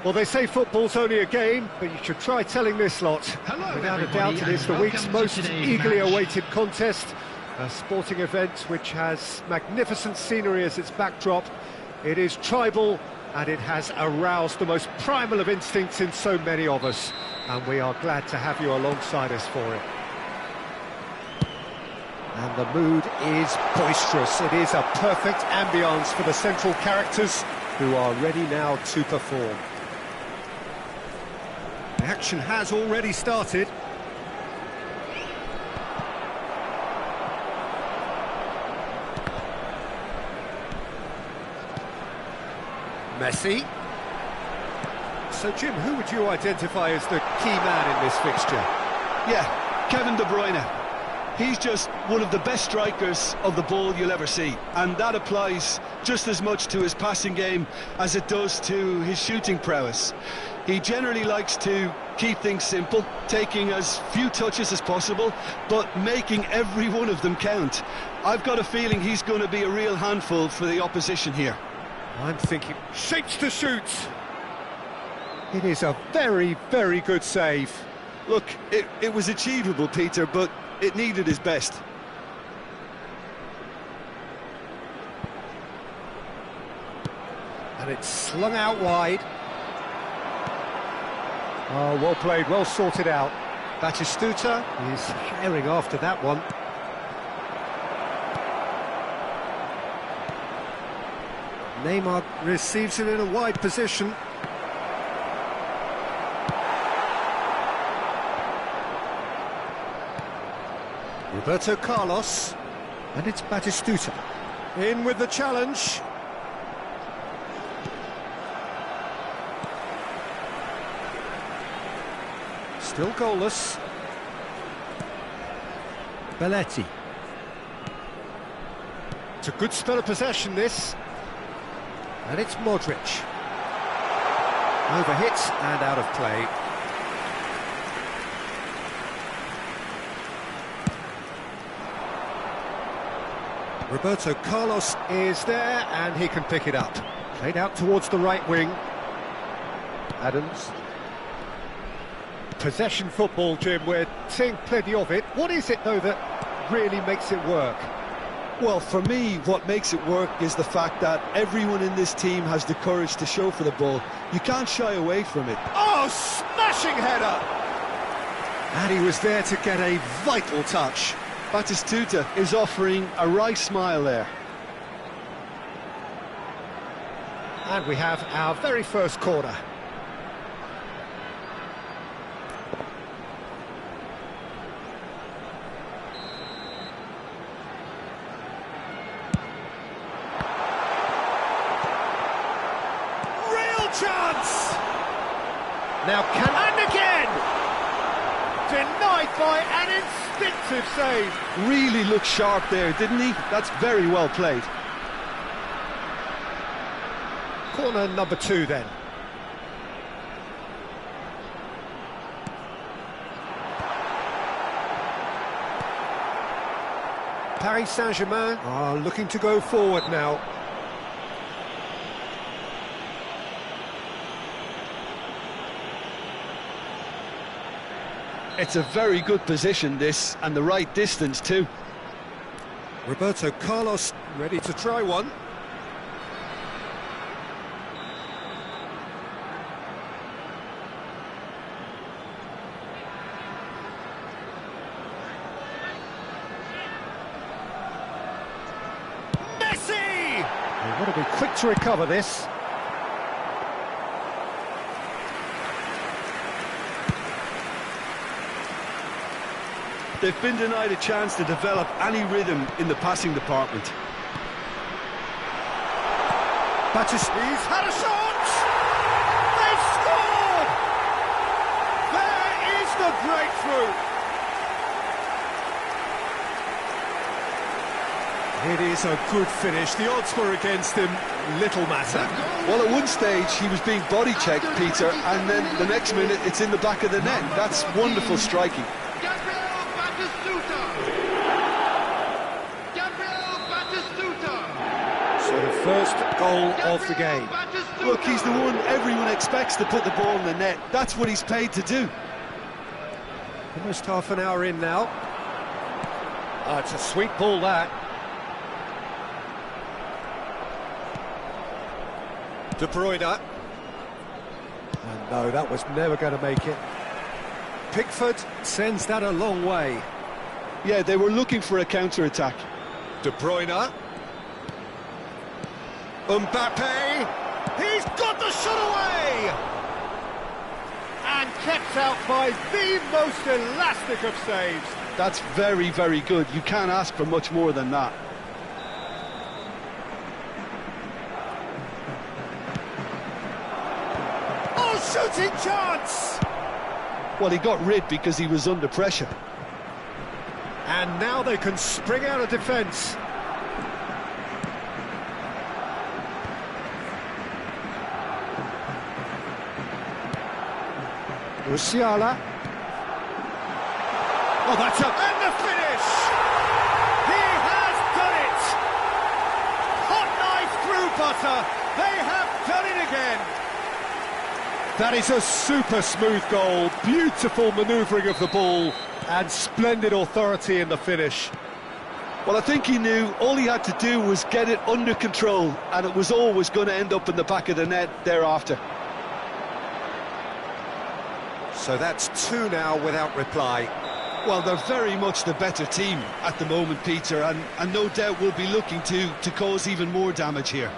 Well, they say football's only a game, but you should try telling this lot. Hello, Without a everybody, doubt, it is and the week's welcome most to today's eagerly match. awaited contest. A sporting event which has magnificent scenery as its backdrop. It is tribal, and it has aroused the most primal of instincts in so many of us. And we are glad to have you alongside us for it. And the mood is boisterous. It is a perfect ambience for the central characters who are ready now to perform. The action has already started. Messi. So, Jim, who would you identify as the key man in this fixture? Yeah, Kevin De Bruyne. He's just one of the best strikers of the ball you'll ever see, and that applies just as much to his passing game as it does to his shooting prowess. He generally likes to keep things simple, taking as few touches as possible, but making every one of them count. I've got a feeling he's going to be a real handful for the opposition here. I'm thinking, shapes to shoot. It is a very, very good save. Look, it was achievable, Peter, but it needed his best. And it's slung out wide. Oh, well played, well sorted out. Batistuta is herring after that one. Neymar receives it in a wide position. Roberto Carlos, and it's Batistuta. In with the challenge. Still goalless. Belletti. It's a good spell of possession, this. And it's Modric. Overhit and out of play. Roberto Carlos is there, and he can pick it up. Played out towards the right wing. Adams. Possession football, Jim, we're seeing plenty of it. What is it, though, that really makes it work? Well, for me, what makes it work is the fact that everyone in this team has the courage to show for the ball. You can't shy away from it. Oh, smashing header! And he was there to get a vital touch. Batistuta is offering a right smile there. And we have our very first corner. Chance! Now and again! Denied by an instinctive save. Really looked sharp there, didn't he? That's very well played. Corner number 2 then. Paris Saint-Germain are looking to go forward now. It's a very good position, this, and the right distance too. Roberto Carlos ready to try one. Messi! They've got to be quick to recover this. They've been denied a chance to develop any rhythm in the passing department. He's had a shot! They've scored! There is the breakthrough! It is a good finish. The odds were against him. Little matter. Well, at one stage he was being body checked, Peter, and then the next minute it's in the back of the net. That's wonderful striking. So the first goal of the game. Look, he's the one everyone expects to put the ball in the net. That's what he's paid to do. Almost half an hour in now. Oh, it's a sweet ball, that. De Bruyne. And no, that was never going to make it. Pickford sends that a long way. Yeah, they were looking for a counter-attack. De Bruyne. Mbappe. He's got the shot away! And kept out by the most elastic of saves. That's very, very good. You can't ask for much more than that. Oh, shooting chance! Well, he got rid because he was under pressure. And now they can spring out of defence. Musiala. Oh, that's up. And the finish! He has done it! Hot knife through butter. They have done it again. That is a super smooth goal. Beautiful manoeuvring of the ball and splendid authority in the finish. Well, I think he knew all he had to do was get it under control, and it was always going to end up in the back of the net thereafter. So that's 2 now without reply. Well, they're very much the better team at the moment, Peter, and no doubt will be looking to cause even more damage here.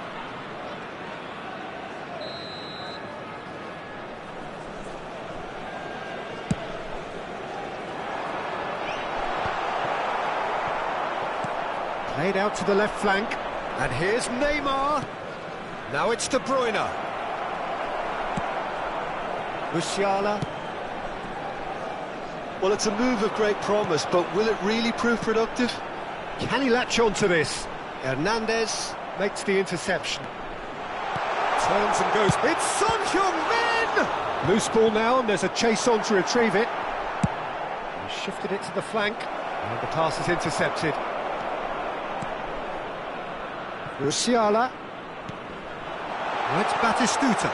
Played out to the left flank, and here's Neymar. Now it's De Bruyne. Musiala. Well, it's a move of great promise, but will it really prove productive? Can he latch on to this? Hernandez makes the interception. Turns and goes. It's Son Heung-min! Loose ball now, and there's a chase on to retrieve it. He shifted it to the flank, and the pass is intercepted. Musiala. It's Batistuta.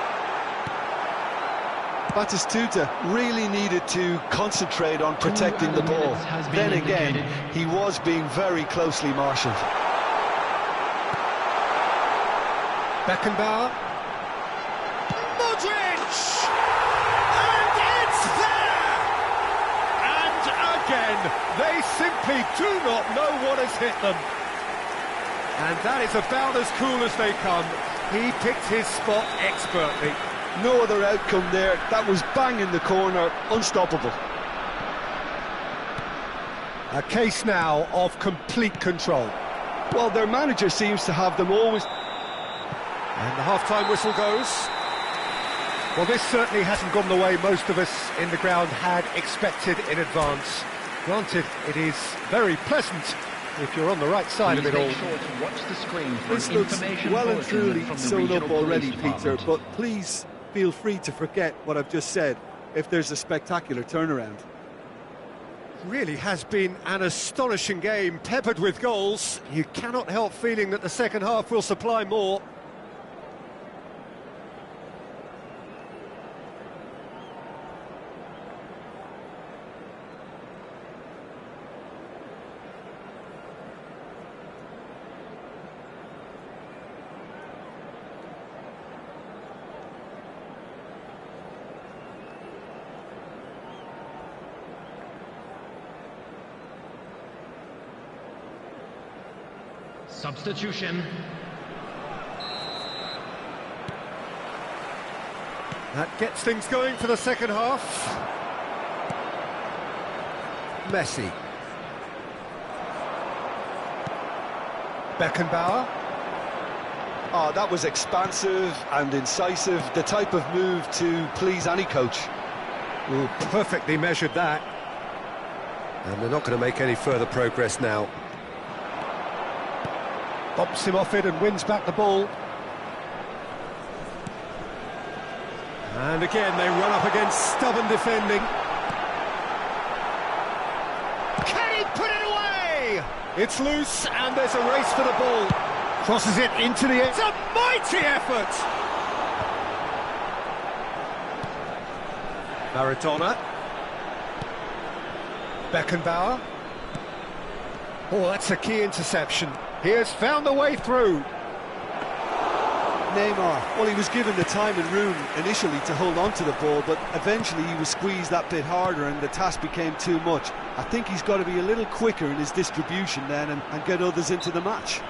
Batistuta really needed to concentrate on protecting the ball. Then again, he was being very closely marshalled. Beckenbauer. Modric! And it's there! And again, they simply do not know what has hit them. And that is about as cool as they come. He picked his spot expertly. No other outcome there. That was bang in the corner, unstoppable. A case now of complete control. Well, their manager seems to have them always... And the half-time whistle goes. Well, this certainly hasn't gone the way most of us in the ground had expected in advance. Granted, it is very pleasant if you're on the right side of it all. This looks well and truly sewn up already, Peter, but please feel free to forget what I've just said if there's a spectacular turnaround. Really has been an astonishing game, peppered with goals. You cannot help feeling that the second half will supply more. Substitution. That gets things going for the second half. Messi. Beckenbauer. Oh, that was expansive and incisive, the type of move to please any coach. Ooh, perfectly measured that. And they're not going to make any further progress now. Bumps him off it and wins back the ball. And again, they run up against stubborn defending. Can he put it away? It's loose, and there's a race for the ball. Crosses it into the... It's a mighty effort! Maradona. Beckenbauer. Oh, that's a key interception. He has found the way through. Neymar, well, he was given the time and room initially to hold on to the ball, but eventually he was squeezed that bit harder and the task became too much. I think he's got to be a little quicker in his distribution then and get others into the match.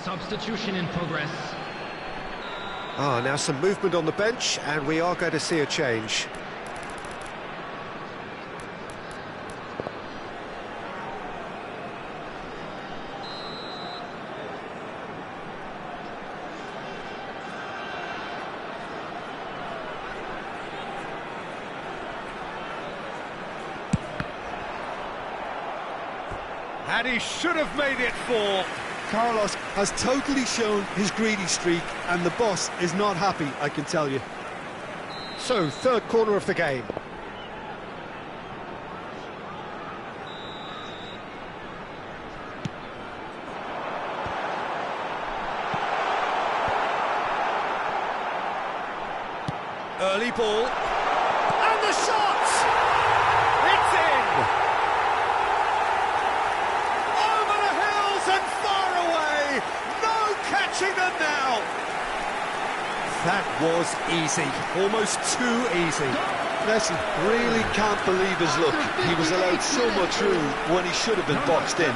Substitution in progress. Now some movement on the bench, and we are going to see a change. And he should have made it 4. Carlos has totally shown his greedy streak, and the boss is not happy, I can tell you. So, third corner of the game. Early ball. And the shot! It's in! Over the hills and far away! No catching them now! That was easy. Almost too easy. Messi really can't believe his luck. He was allowed so much room when he should have been boxed in.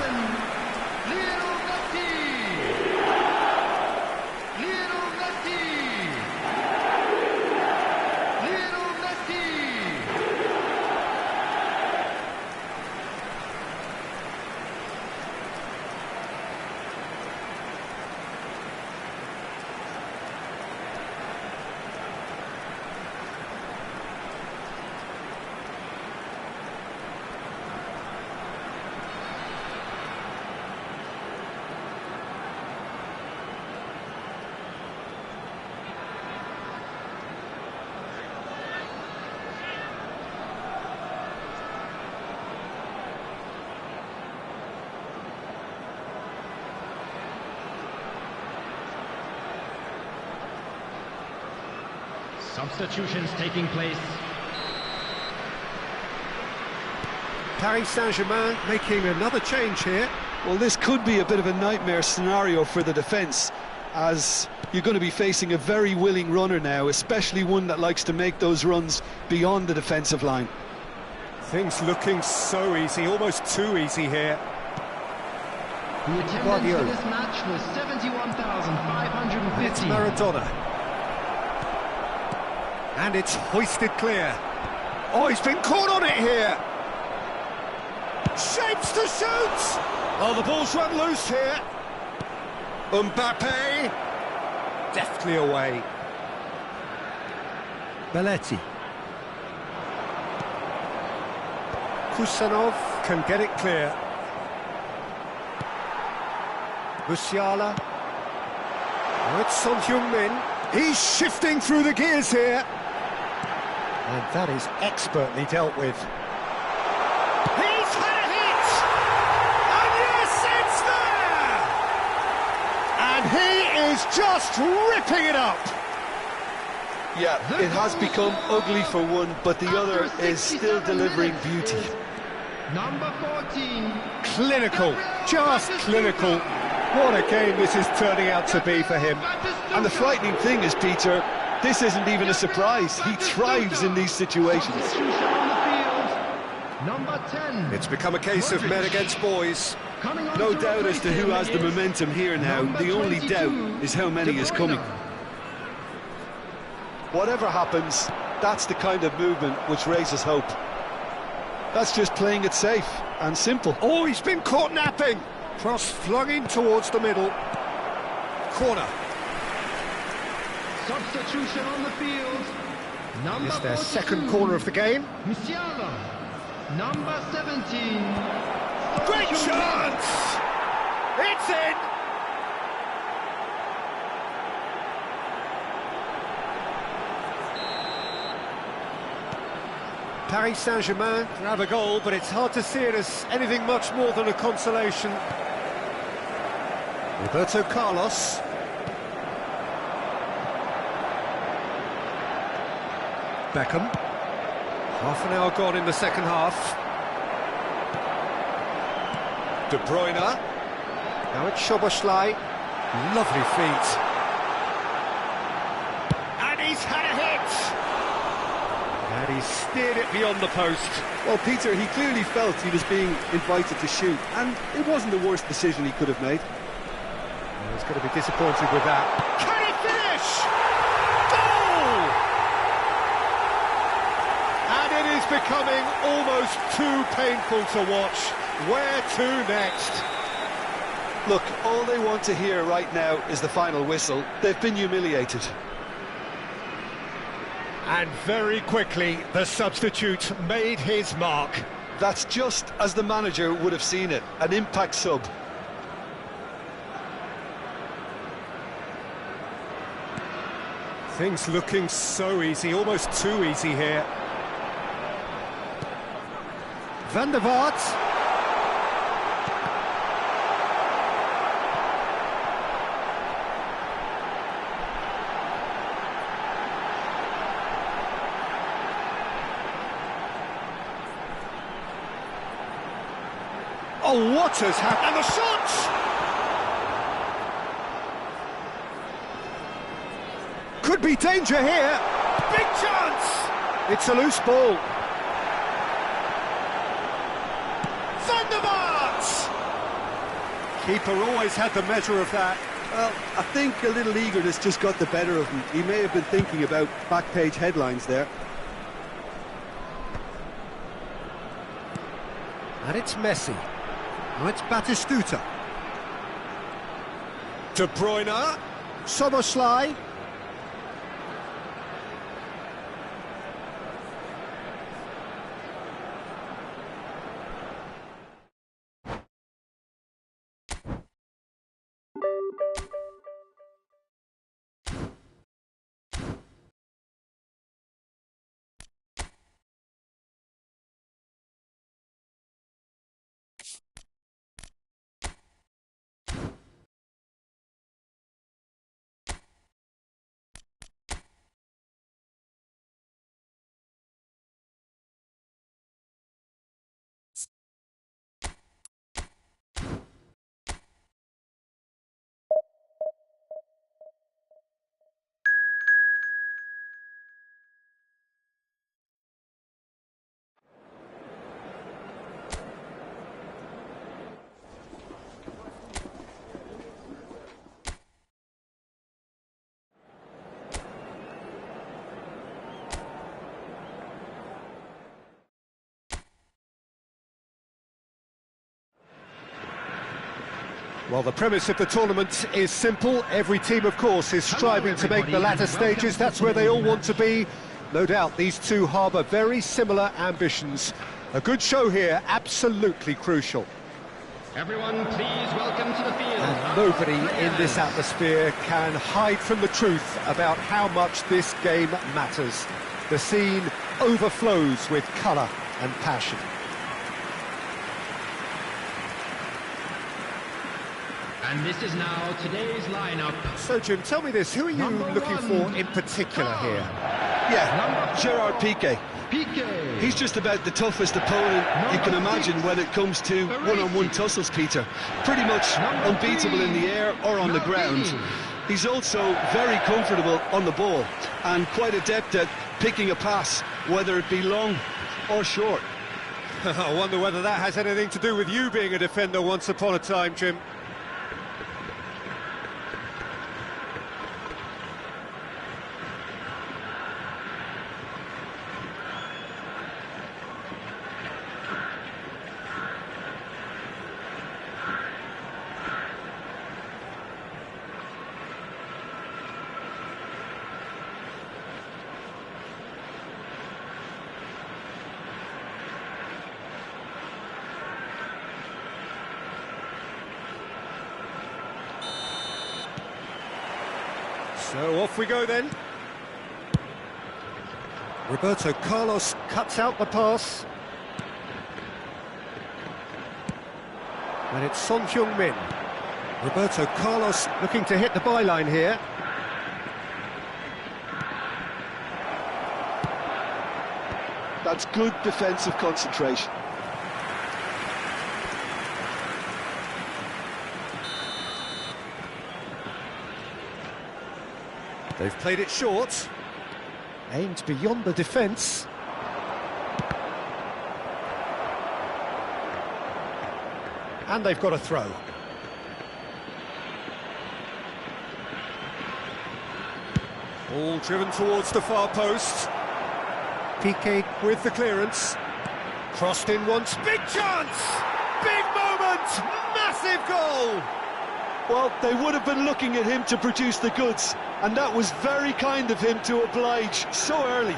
Substitutions taking place. Paris Saint-Germain making another change here. Well, this could be a bit of a nightmare scenario for the defence, as you're going to be facing a very willing runner now, especially one that likes to make those runs beyond the defensive line. Things looking so easy, almost too easy here. The attendance for this match was 71,550. It's Maradona. And it's hoisted clear. Oh, he's been caught on it here. Shapes to shoot. Oh, the ball's run loose here. Mbappe. Deftly away. Belletti. Kusanov can get it clear. Musiala. Oh, it's Son Heung-min. He's shifting through the gears here. And that is expertly dealt with. He's had a hit! And yes, it's there! And he is just ripping it up! Yeah, it has become ugly for one, but the other is still delivering beauty. Number 14. Clinical, just clinical. What a game this is turning out to be for him. And the frightening thing is, Peter, this isn't even a surprise. He thrives in these situations. Number 10. It's become a case of men against boys. No doubt as to who has the momentum here now. The only doubt is how many is coming. Whatever happens, that's the kind of movement which raises hope. That's just playing it safe and simple. Oh, he's been caught napping. Cross flung in towards the middle. Corner. Substitution on the field. Number It's their 42. second corner of the game. Musiala. Number 17. Great chance! It's in! Paris Saint-Germain grab a goal, but it's hard to see it as anything much more than a consolation. Roberto Carlos. Beckham. Half an hour gone in the second half. De Bruyne. Now it's Szoboszlai. Lovely feet. And he's had a hit! And he's steered it beyond the post. Well, Peter, he clearly felt he was being invited to shoot, and it wasn't the worst decision he could have made. Well, he's going to be disappointed with that. Can he finish? Goal! And it is becoming almost too painful to watch. Where to next? Look, all they want to hear right now is the final whistle. They've been humiliated. And very quickly, the substitute made his mark. That's just as the manager would have seen it, an impact sub. Things looking so easy, almost too easy here. Van der Vaart. Oh, what has happened? And the shot! Could be danger here. Big chance! It's a loose ball. Van der Vaart! Keeper always had the measure of that. Well, I think a little eagerness just got the better of him. He may have been thinking about back-page headlines there. And it's Messi. Now it's Batistuta. De Bruyne. Szoboszlai. Well, the premise of the tournament is simple. Every team, of course, is striving to make the latter stages. That's where they all want to be. No doubt these two harbour very similar ambitions. A good show here, absolutely crucial. Everyone, please welcome to the field. And nobody in this atmosphere can hide from the truth about how much this game matters. The scene overflows with colour and passion. And this is now today's lineup. So, Jim, tell me this, who are you looking for in particular here? Yeah, Gerard Piqué. Piqué. He's just about the toughest opponent you can imagine when it comes to one-on-one tussles, Peter. Pretty much unbeatable in the air or on the ground. He's also very comfortable on the ball and quite adept at picking a pass, whether it be long or short. I wonder whether that has anything to do with you being a defender once upon a time, Jim. So off we go then. Roberto Carlos cuts out the pass. And it's Son Heung-min. Roberto Carlos looking to hit the byline here. That's good defensive concentration. They've played it short. Aimed beyond the defence. And they've got a throw. All driven towards the far post. Piqué with the clearance. Crossed in once. Big chance! Big moment! Massive goal! Well, they would have been looking at him to produce the goods, and that was very kind of him to oblige so early.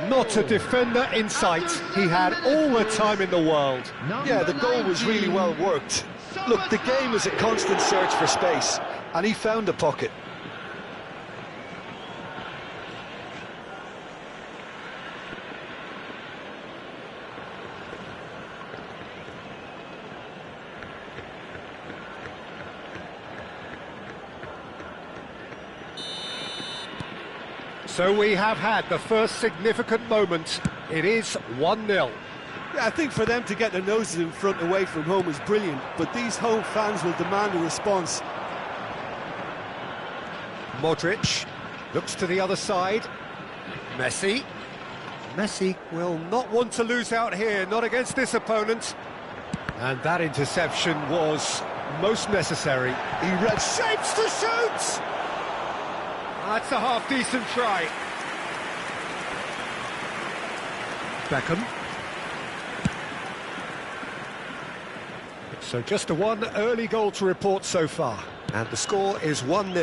Not a defender in sight. He had all the time in the world. Yeah, the goal was really well worked. Look, the game is a constant search for space, and he found a pocket. So we have had the first significant moment. It is 1-0. Yeah, I think for them to get their noses in front away from home is brilliant, but these home fans will demand a response. Modric looks to the other side. Messi. Messi will not want to lose out here, not against this opponent. And that interception was most necessary. He read Shapes to shoot! That's a half-decent try. Beckham. So just a one early goal to report so far. And the score is 1-0.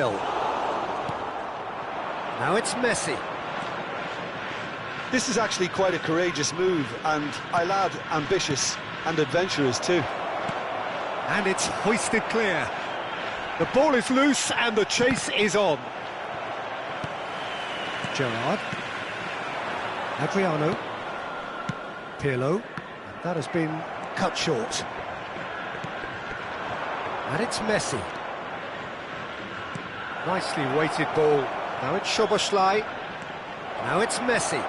Now it's Messi. This is actually quite a courageous move, and I'll add ambitious and adventurous too. And it's hoisted clear. The ball is loose and the chase is on. Gerrard. Adriano. Pirlo. That has been cut short. And it's Messi. Nicely weighted ball. Now it's Szoboszlai. Now it's Messi.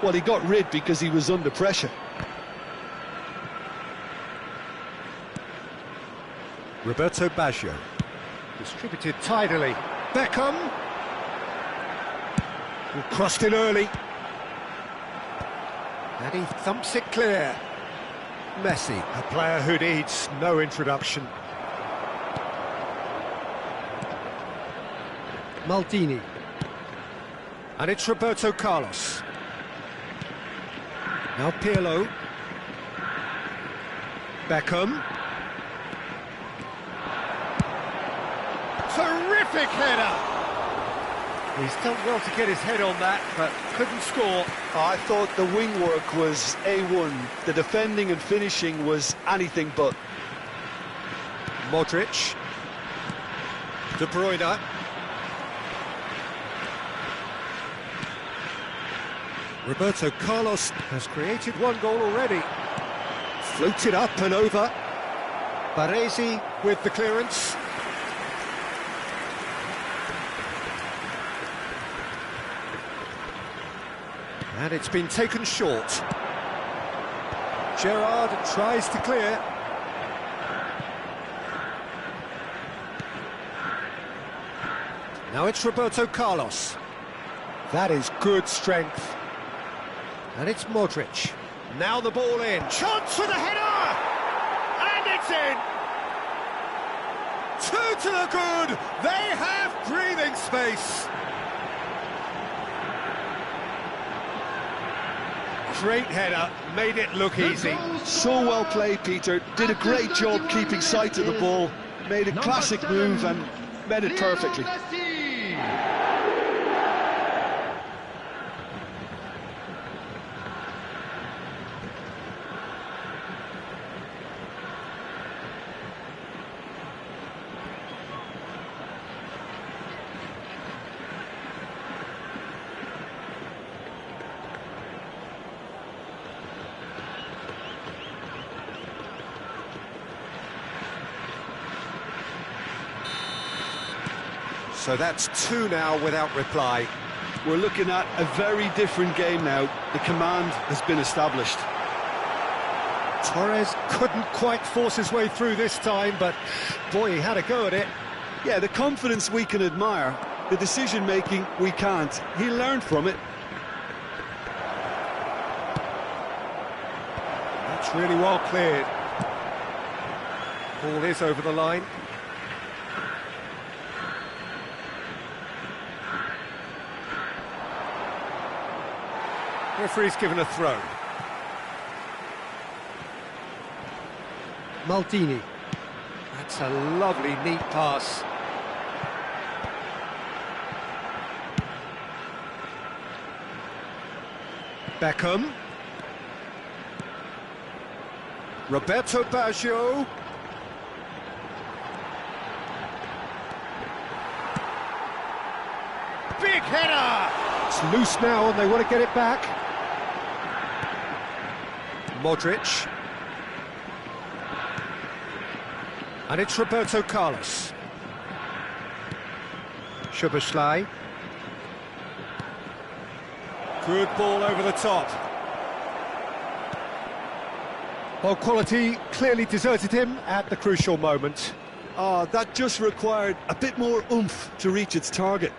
Well, he got rid because he was under pressure. Roberto Baggio. Distributed tidily. Beckham. Crossed in early. And he thumps it clear. Messi, a player who needs no introduction. Maldini. And it's Roberto Carlos. Now Pirlo. Beckham. Terrific header! He's done well to get his head on that, but couldn't score. I thought the wing work was A1. The defending and finishing was anything but. Modric. De Bruyne. Roberto Carlos has created one goal already. Floated up and over. Baresi with the clearance. And it's been taken short. Gerrard tries to clear. Now it's Roberto Carlos. That is good strength. And it's Modric. Now the ball in. Chance for the header! And it's in! 2 to the good! They have breathing space! Great header, made it look easy. So well played, Peter. Did a great job keeping sight of the ball. Made a classic move and met it perfectly. So that's two now without reply. We're looking at a very different game now. The command has been established. Torres couldn't quite force his way through this time, but boy, he had a go at it. Yeah, the confidence we can admire, the decision-making we can't. He learned from it. That's really well cleared. Ball is over the line. Referee's given a throw. Maldini. That's a lovely, neat pass. Beckham. Roberto Baggio. Big header! It's loose now and they want to get it back. Modric. And it's Roberto Carlos. Szoboszlai. Good ball over the top. Well, quality clearly deserted him at the crucial moment. That just required a bit more oomph to reach its target.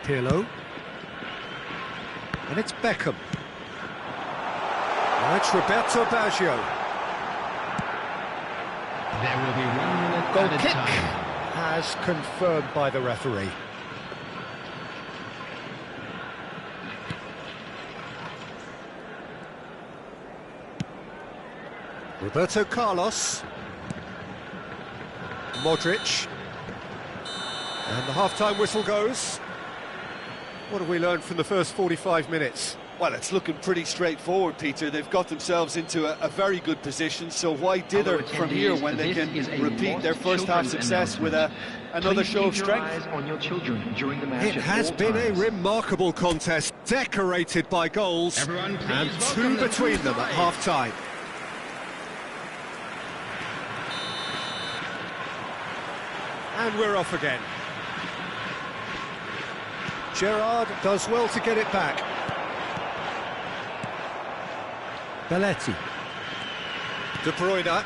Pirlo. And it's Beckham. Now it's Roberto Baggio. There will be 1 minute Goal added kick time. as confirmed by the referee. Roberto Carlos. Modric. And the half-time whistle goes. What have we learned from the first 45 minutes? Well, it's looking pretty straightforward, Peter. They've got themselves into a very good position, so why dither from here when they can repeat their first-half success with another show of strength? It has been a remarkable contest, decorated by goals, and two between them at half-time. And we're off again. Gerrard does well to get it back. Belletti. De Bruyne.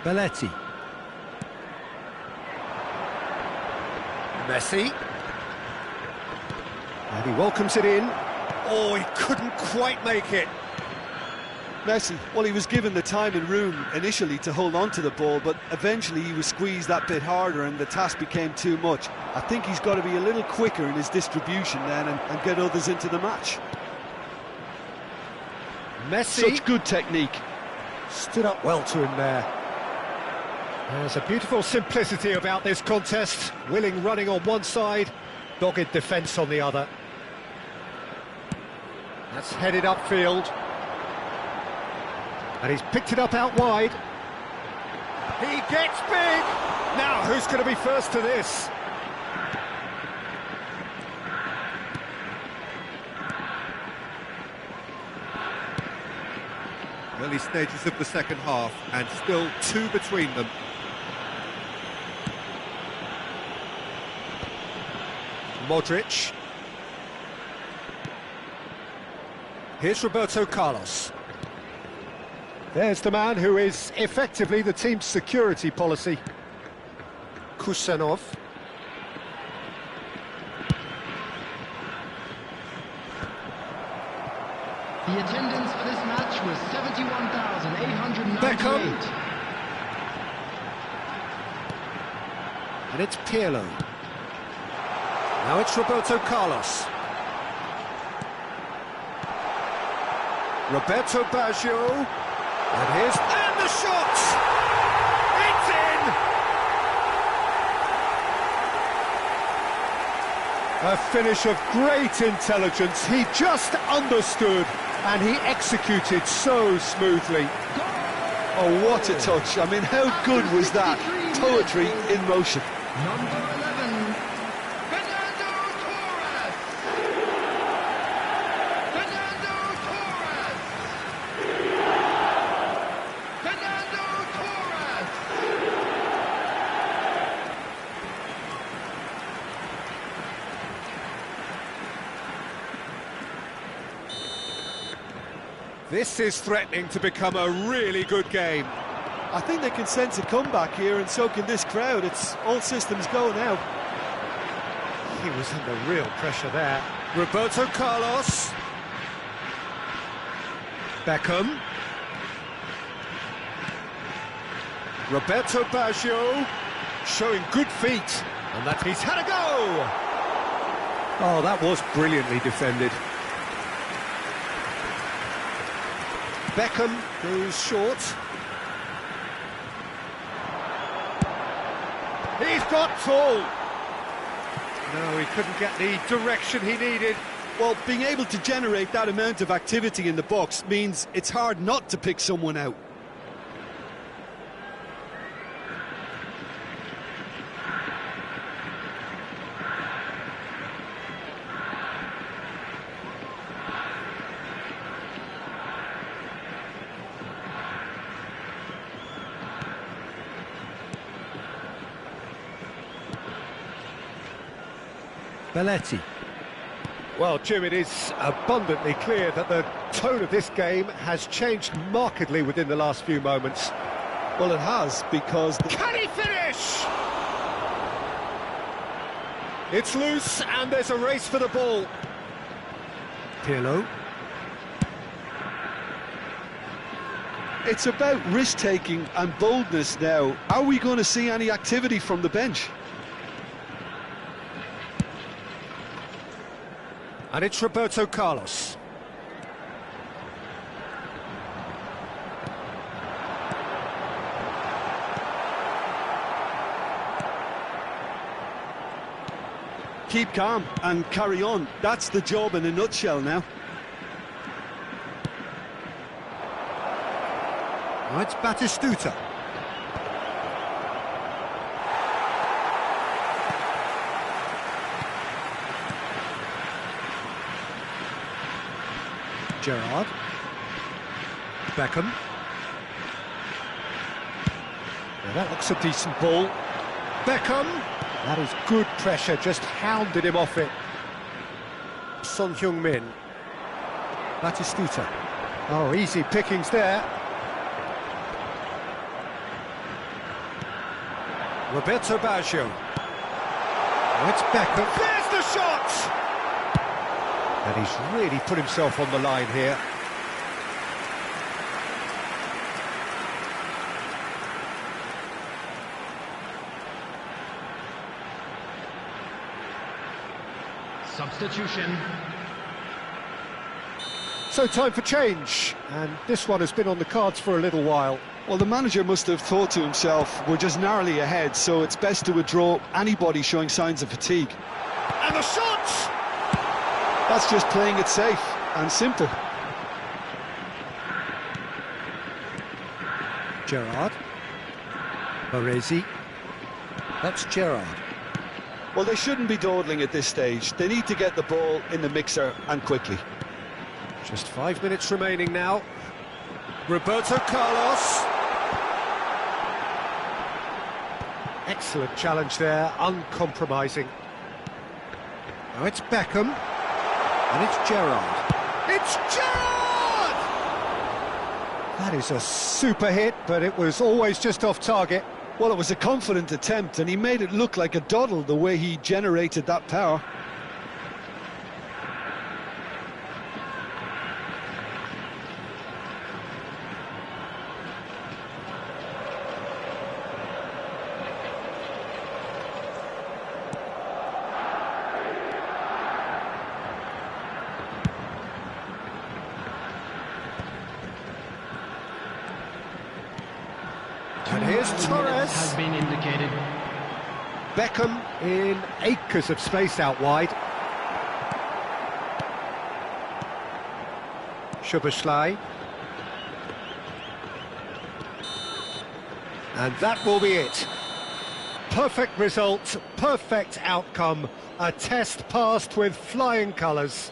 Belletti. Messi. And he welcomes it in. Oh, he couldn't quite make it. Messi, well, he was given the time and room initially to hold on to the ball, but eventually he was squeezed that bit harder and the task became too much. I think he's got to be a little quicker in his distribution then and get others into the match. Messi. Such good technique. Stood up well to him there. There's a beautiful simplicity about this contest. Willing running on one side, dogged defence on the other. That's headed upfield. And he's picked it up out wide. He gets big! Now, who's going to be first to this? Early stages of the second half, and still two between them. Modric. Here's Roberto Carlos. There's the man who is effectively the team's security policy. Kusanov. The attendance for this match was 71,898. Beckham. And it's Pirlo. Now it's Roberto Carlos. Roberto Baggio. And the shot! It's in! A finish of great intelligence. He just understood and he executed so smoothly. Oh, what a touch. I mean, how good was that? Poetry in motion. Number 11, Fernando Torres! Fernando Torres! Fernando Torres! This is threatening to become a really good game. I think they can sense a comeback here, and so can this crowd. It's all systems go now. He was under real pressure there. Roberto Carlos. Beckham. Roberto Baggio showing good feet, and that he's had a go! Oh, that was brilliantly defended. Beckham goes short. He's got tall. No, he couldn't get the direction he needed. Well, being able to generate that amount of activity in the box means it's hard not to pick someone out. Belletti. Well, Jim, it is abundantly clear that the tone of this game has changed markedly within the last few moments. Well, it has, because... Can he finish? It's loose, and there's a race for the ball. Pirlo. It's about risk-taking and boldness now. Are we going to see any activity from the bench? And it's Roberto Carlos. Keep calm and carry on. That's the job in a nutshell now. Oh, it's Batistuta. Gerrard. Beckham. Well, that looks a decent ball. Beckham. That is good pressure, just hounded him off it. Son Heung-min. Batistuta. Oh, easy pickings there. Roberto Baggio. Oh, it's Beckham. There's the shot! And he's really put himself on the line here. Substitution. So time for change, and this one has been on the cards for a little while. Well, the manager must have thought to himself, we're just narrowly ahead, so it's best to withdraw anybody showing signs of fatigue. And the shot! That's just playing it safe and simple. Gerrard. Baresi. That's Gerrard. Well, they shouldn't be dawdling at this stage. They need to get the ball in the mixer, and quickly. Just 5 minutes remaining now. Roberto Carlos. Excellent challenge there, uncompromising. Now it's Beckham. And it's Gerrard. It's Gerrard! That is a super hit, but it was always just off target. Well, it was a confident attempt, and he made it look like a doddle the way he generated that power. And here's Torres. Has been indicated. Beckham in acres of space out wide. Szoboszlai. And that will be it. Perfect result, perfect outcome. A test passed with flying colours.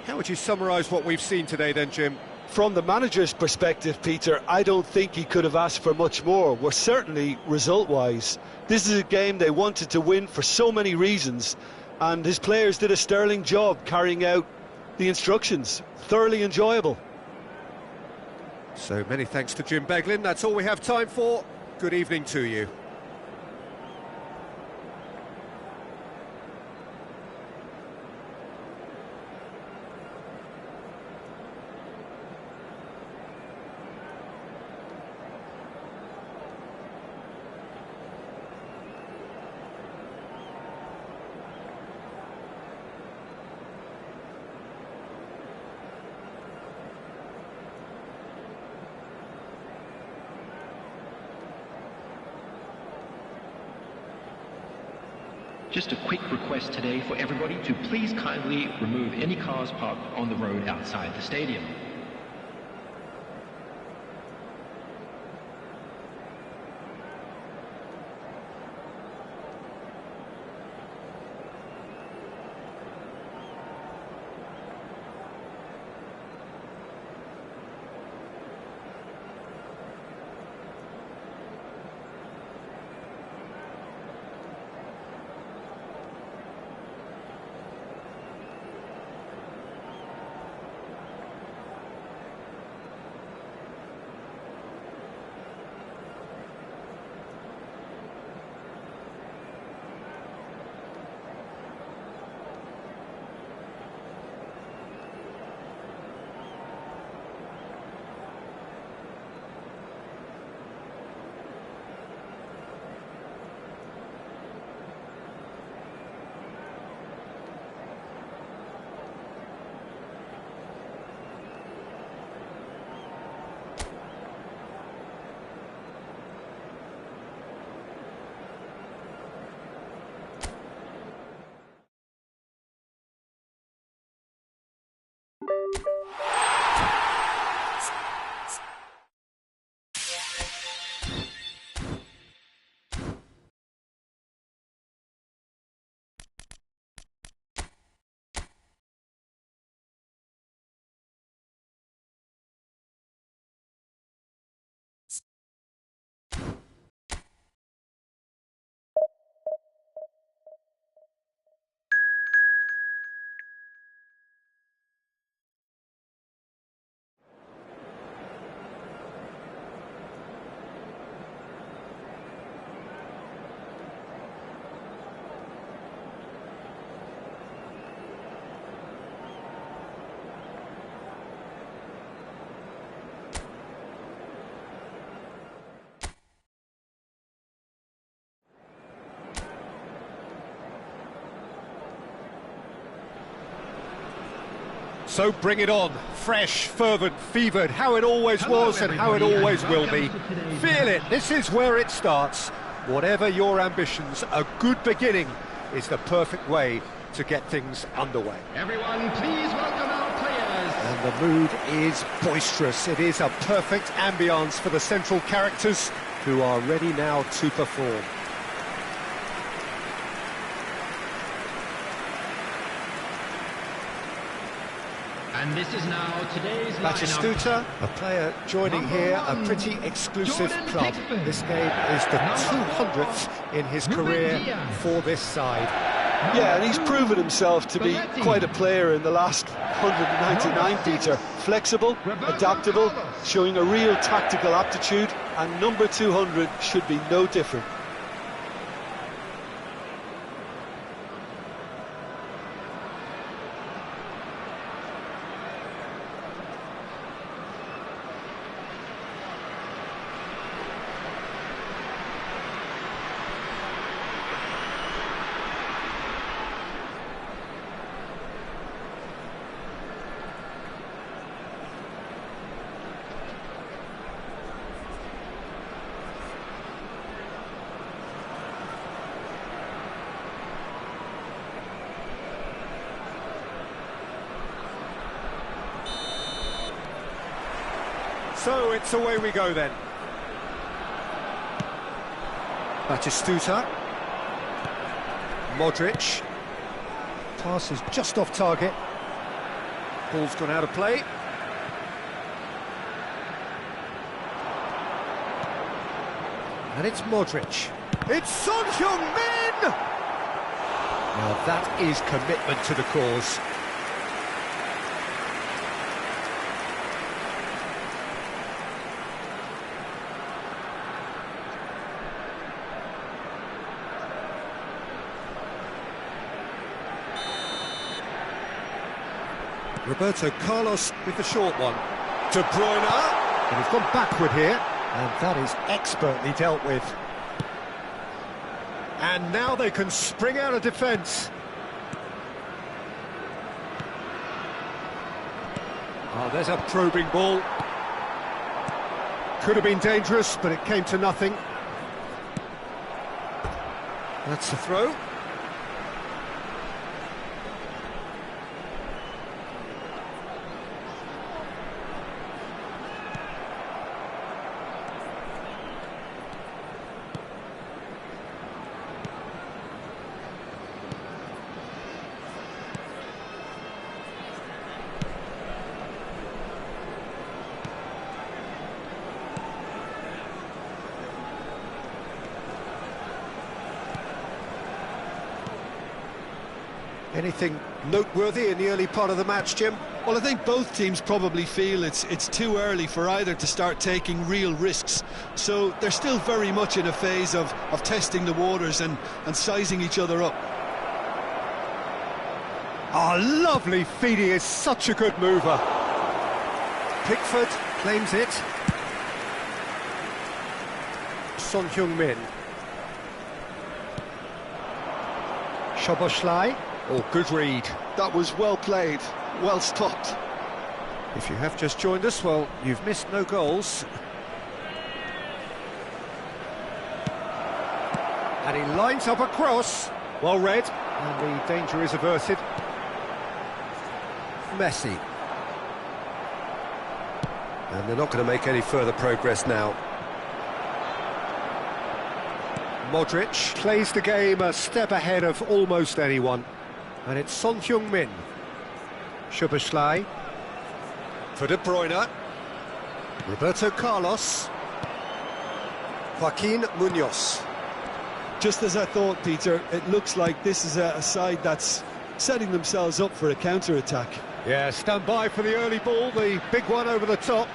How would you summarise what we've seen today then, Jim? From the manager's perspective, Peter, I don't think he could have asked for much more. Well, certainly result-wise. This is a game they wanted to win for so many reasons, and his players did a sterling job carrying out the instructions, thoroughly enjoyable. So many thanks to Jim Beglin. That's all we have time for. Good evening to you. Just a quick request today for everybody to please kindly remove any cars parked on the road outside the stadium. So bring it on, fresh, fervent, fevered, how it always was and how it always will be. Feel it, this is where it starts. Whatever your ambitions, a good beginning is the perfect way to get things underway. Everyone, please welcome our players. And the mood is boisterous. It is a perfect ambience for the central characters who are ready now to perform. And this is now today's lineup. Batistuta, a player joining here, a pretty exclusive Jordan club. Pickford. This game is the 200th in his career for this side. Yeah, and he's proven himself to be quite a player in the last 199, Peter. Flexible, adaptable, showing a real tactical aptitude, and number 200 should be no different. So it's away we go then. Batistuta. Modric. Pass is just off target. Ball's gone out of play. And it's Modric. It's Son Heung-min! Now that is commitment to the cause. Roberto Carlos with the short one. De Bruyne. And he's gone backward here, and that is expertly dealt with. And now they can spring out of defence. Oh, there's a probing ball. Could have been dangerous, but it came to nothing. That's the throw. Anything noteworthy in the early part of the match, Jim? Well, I think both teams probably feel it's too early for either to start taking real risks. So they're still very much in a phase of testing the waters and sizing each other up. Oh, lovely feed. He is such a good mover. Pickford claims it. Son Heung-min. Szoboszlai. Oh, good read. That was well played, well stopped. If you have just joined us, well, you've missed no goals. And he lines up a cross. Well read, and the danger is averted. Messi. And they're not going to make any further progress now. Modric plays the game a step ahead of almost anyone. And it's Son Heung-min. Szoboszlai. For De Bruyne. Roberto Carlos. Joaquin Munoz. Just as I thought, Peter, it looks like this is a side that's setting themselves up for a counter-attack. Yeah, stand by for the early ball, the big one over the top.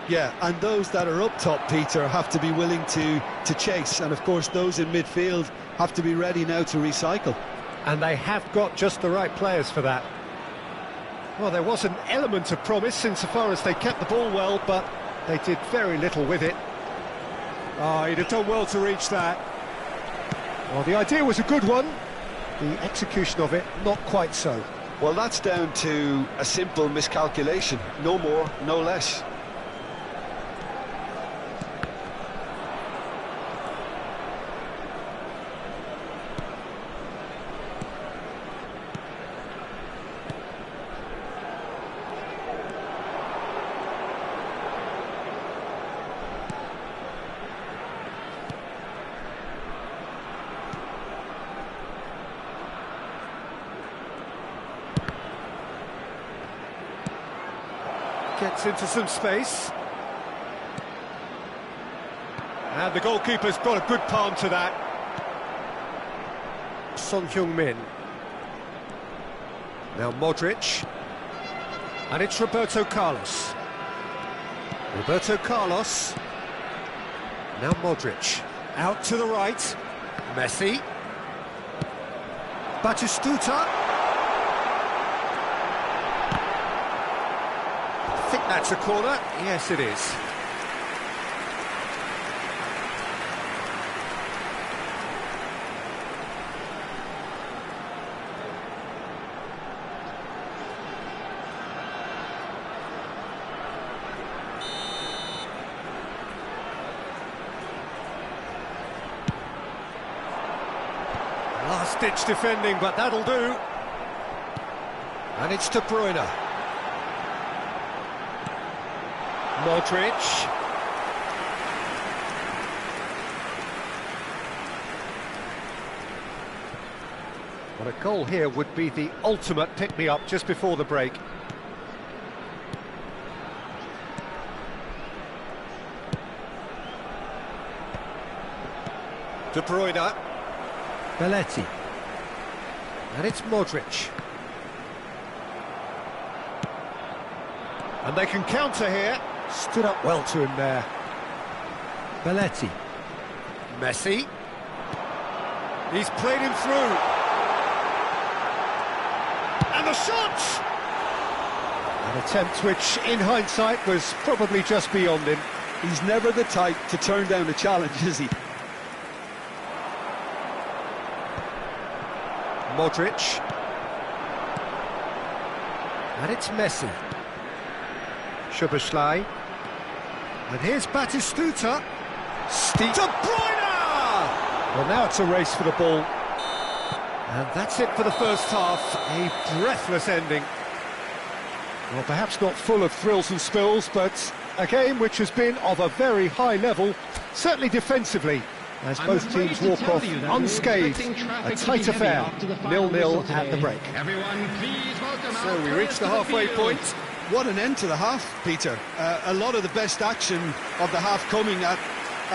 Yeah, and those that are up top, Peter, have to be willing to chase. And, of course, those in midfield have to be ready now to recycle. And they have got just the right players for that. Well, there was an element of promise insofar as they kept the ball well, but they did very little with it. Oh, he'd have done well to reach that. Well, the idea was a good one. The execution of it, not quite so. Well, that's down to a simple miscalculation. No more, no less. Gets into some space. And the goalkeeper's got a good palm to that. Son Heung-min. Now Modric. And it's Roberto Carlos. Roberto Carlos. Now Modric. Out to the right. Messi. Batistuta. I think that's a corner. Yes, it is. Last-ditch defending, but that'll do. And it's De Bruyne. Modric. Well, a goal here would be the ultimate pick-me-up just before the break. De Bruyne. Belletti. And it's Modric. And they can counter here. Stood up well to him there. Belletti. Messi. He's played him through. And the shot! An attempt which, in hindsight, was probably just beyond him. He's never the type to turn down a challenge, is he? Modric. And it's Messi. Szoboszlai. And here's Batistuta. De Bruyne! Well, now it's a race for the ball. And that's it for the first half. A breathless ending. Well, perhaps not full of thrills and spills, but a game which has been of a very high level, certainly defensively, as both teams walk off unscathed. A tight affair, 0-0 at the break. So we reach the halfway point. What an end to the half, Peter. A lot of the best action of the half coming at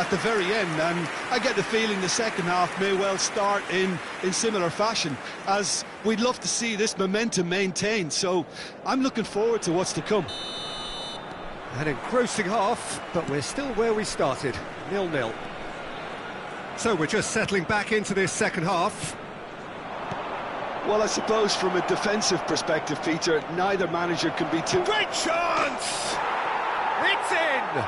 the very end, and I get the feeling the second half may well start in similar fashion, as we'd love to see this momentum maintained, so I'm looking forward to what's to come. An engrossing half, but we're still where we started, 0-0. So we're just settling back into this second half. Well, I suppose from a defensive perspective, Peter, neither manager can be too... Great chance! It's in!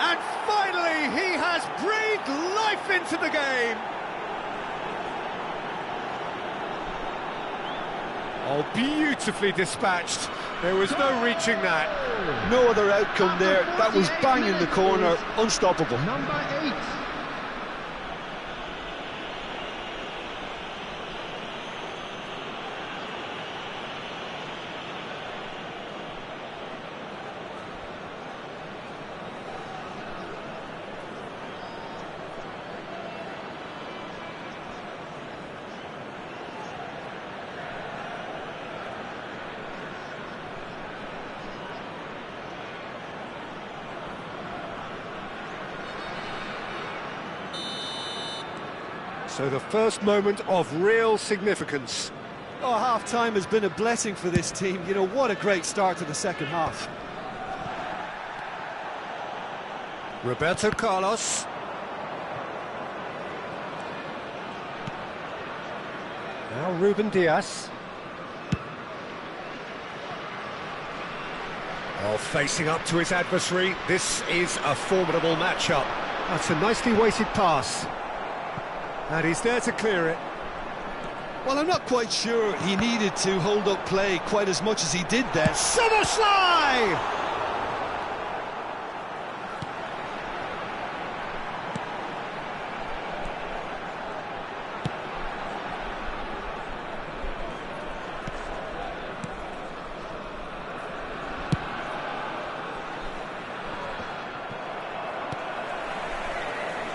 And finally, he has breathed life into the game! Oh, beautifully dispatched. There was no reaching that. No other outcome there. That was bang in the corner, unstoppable. Number 8. So the first moment of real significance. Oh, half-time has been a blessing for this team. You know, what a great start to the second half. Roberto Carlos. Now Ruben Dias. Oh, facing up to his adversary. This is a formidable matchup. That's a nicely weighted pass. And he's there to clear it. Well, I'm not quite sure he needed to hold up play quite as much as he did there. Szoboszlai!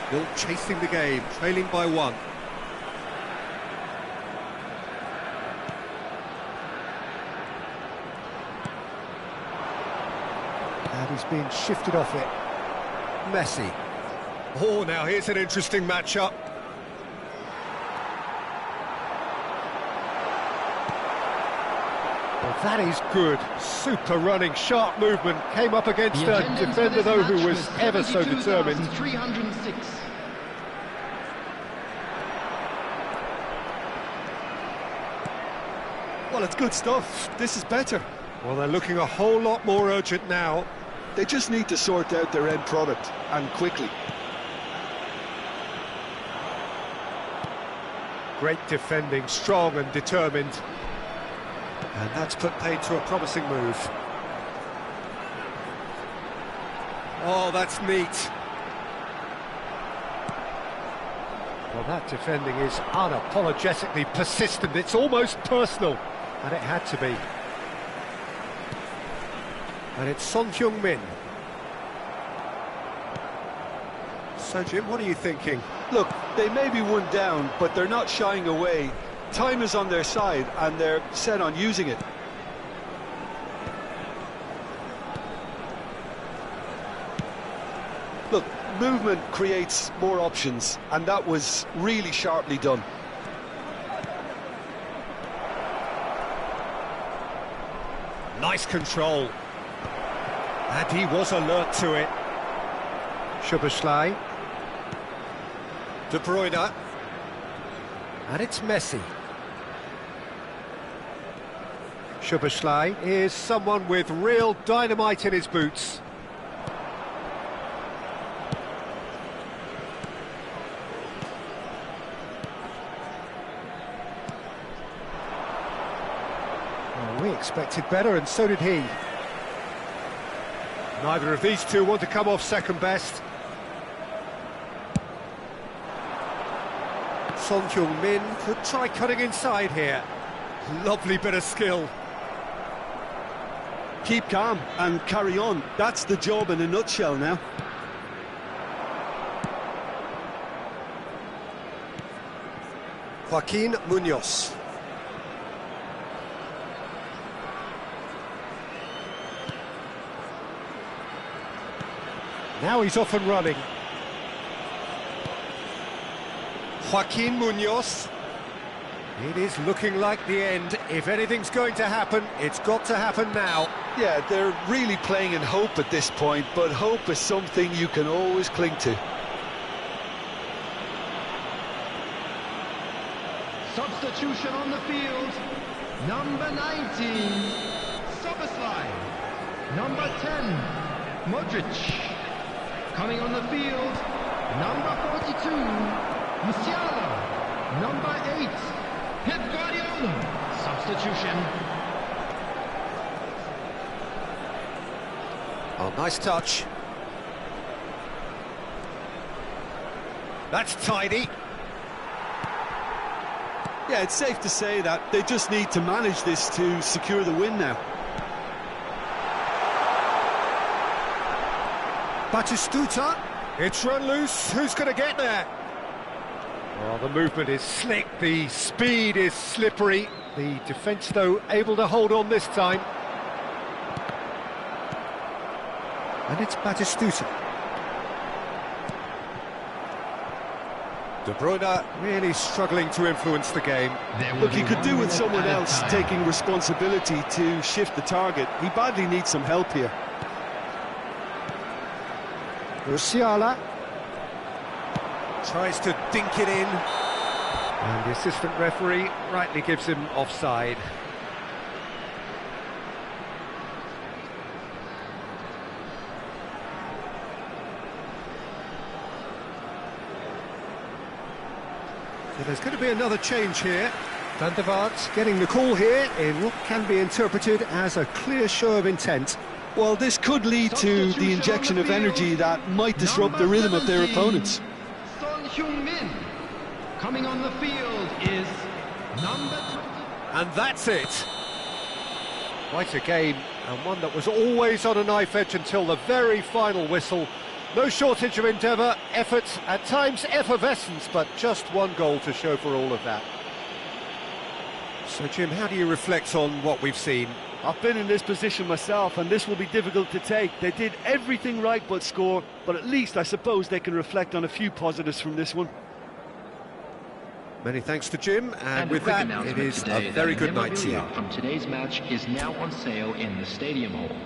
Still chasing the game, trailing by 1. And he's being shifted off it. Messi. Oh, now here's an interesting matchup. Well, that is good. Super running, sharp movement. Came up against a defender, though, who was ever so determined. 306. Well, it's good stuff. This is better. Well, they're looking a whole lot more urgent now. They just need to sort out their end product, and quickly. Great defending, strong and determined. And that's put paid to a promising move. Oh, that's neat. Well, that defending is unapologetically persistent. It's almost personal. And it had to be. And it's Son Heung-min. So, Jim, what are you thinking? Look, they may be one down, but they're not shying away. Time is on their side, and they're set on using it. Look, movement creates more options, and that was really sharply done. Nice control. And he was alert to it. Szoboszlai. De Bruyne. And it's Messi. Szoboszlai is someone with real dynamite in his boots. Well, we expected better, and so did he. Neither of these two want to come off second best. Son Heung-min could try cutting inside here. Lovely bit of skill. Keep calm and carry on. That's the job in a nutshell now. Joaquin Munoz. Now he's off and running. Joaquin Munoz. It is looking like the end. If anything's going to happen, it's got to happen now. Yeah, they're really playing in hope at this point, but hope is something you can always cling to. Substitution on the field. Number 19, Szoboszlai. Number 10, Modric. Coming on the field, number 42, Musiala. Number 8, Pep Guardiola. Substitution. Oh, nice touch. That's tidy. Yeah, it's safe to say that they just need to manage this to secure the win now. Batistuta. It's run loose. Who's going to get there? Oh, the movement is slick. The speed is slippery. The defence, though, able to hold on this time. And it's Batistuta. De Bruyne really struggling to influence the game. Look, he could do with someone else taking responsibility to shift the target. He badly needs some help here. Musiala tries to dink it in, and the assistant referee rightly gives him offside. So there's going to be another change here. Van der Vaart getting the call here in what can be interpreted as a clear show of intent. Well, this could lead to the injection of energy that might disrupt the rhythm of their opponents. Son Heung-min. Coming on the field is number 20. And that's it. Quite a game, and one that was always on a knife edge until the very final whistle. No shortage of endeavour, effort, at times effervescence, but just one goal to show for all of that. So, Jim, how do you reflect on what we've seen? I've been in this position myself, and this will be difficult to take. They did everything right but score, but at least I suppose they can reflect on a few positives from this one. Many thanks to Jim, and A with quick that, announcement it is today a very that good night to you. memorabilia from today's match is now on sale in the Stadium Hall.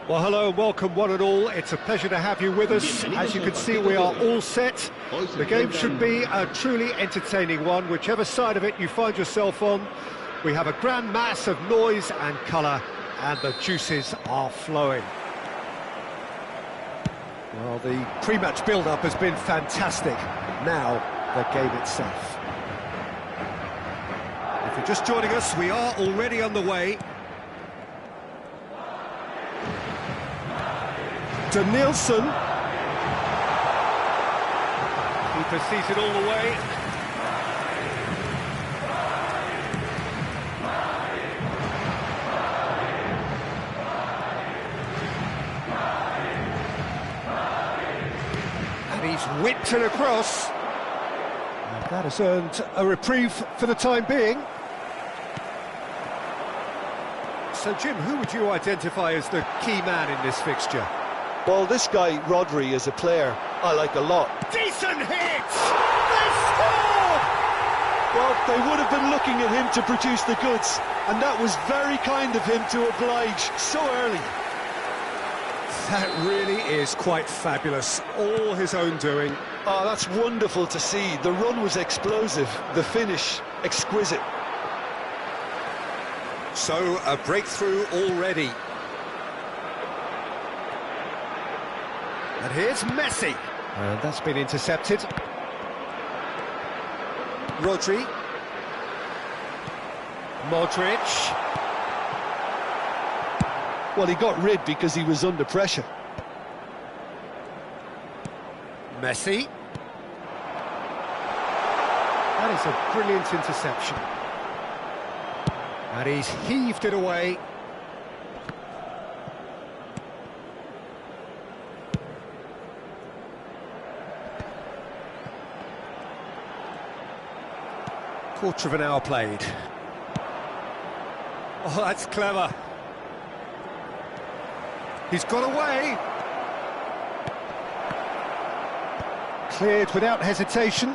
Well, hello and welcome one and all. It's a pleasure to have you with us. As you can see, we are all set. The game should be a truly entertaining one, whichever side of it you find yourself on. We have a grand mass of noise and colour, and the juices are flowing. Well, the pre-match build-up has been fantastic. Now, the game itself. If you're just joining us, we are already on the way. Denilson. Keeper sees it all the way. And he's whipped it across. And that has earned a reprieve for the time being. So, Jim, who would you identify as the key man in this fixture? Well, this guy, Rodri, is a player I like a lot. Decent hit! They scored! Well, they would have been looking at him to produce the goods, and that was very kind of him to oblige so early. That really is quite fabulous. All his own doing. Oh, that's wonderful to see. The run was explosive, the finish exquisite. So, a breakthrough already. And here's Messi. And that's been intercepted. Rodri. Modric. Well, he got rid because he was under pressure. Messi. That is a brilliant interception. And he's heaved it away. Quarter of an hour played. Oh, that's clever. He's got away. Cleared without hesitation.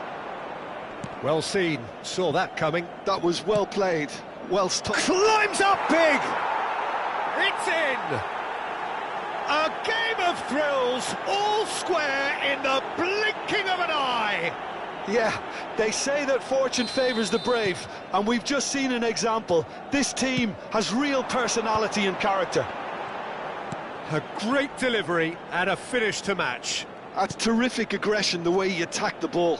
Well seen. Saw that coming. That was well played. Well stopped. Climbs up big. It's in. A game of thrills, all square in the blinking of an eye. Yeah, they say that fortune favours the brave, and we've just seen an example. This team has real personality and character. A great delivery and a finish to match. That's terrific aggression, the way he attacked the ball.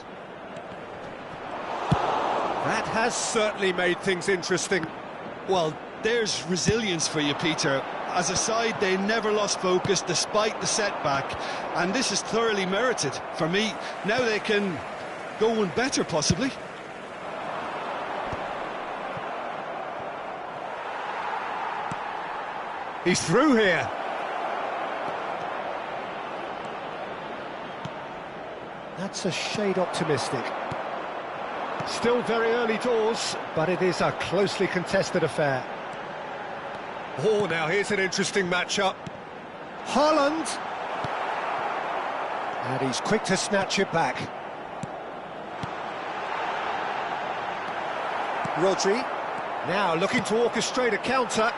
That has certainly made things interesting. Well, there's resilience for you, Peter. As a side, they never lost focus despite the setback, and this is thoroughly merited. For me, now they can go one better, possibly. He's through here. That's a shade optimistic. Still very early doors, but it is a closely contested affair. Oh, now here's an interesting matchup. Haaland. And he's quick to snatch it back. Rodri, now looking to orchestrate a counter.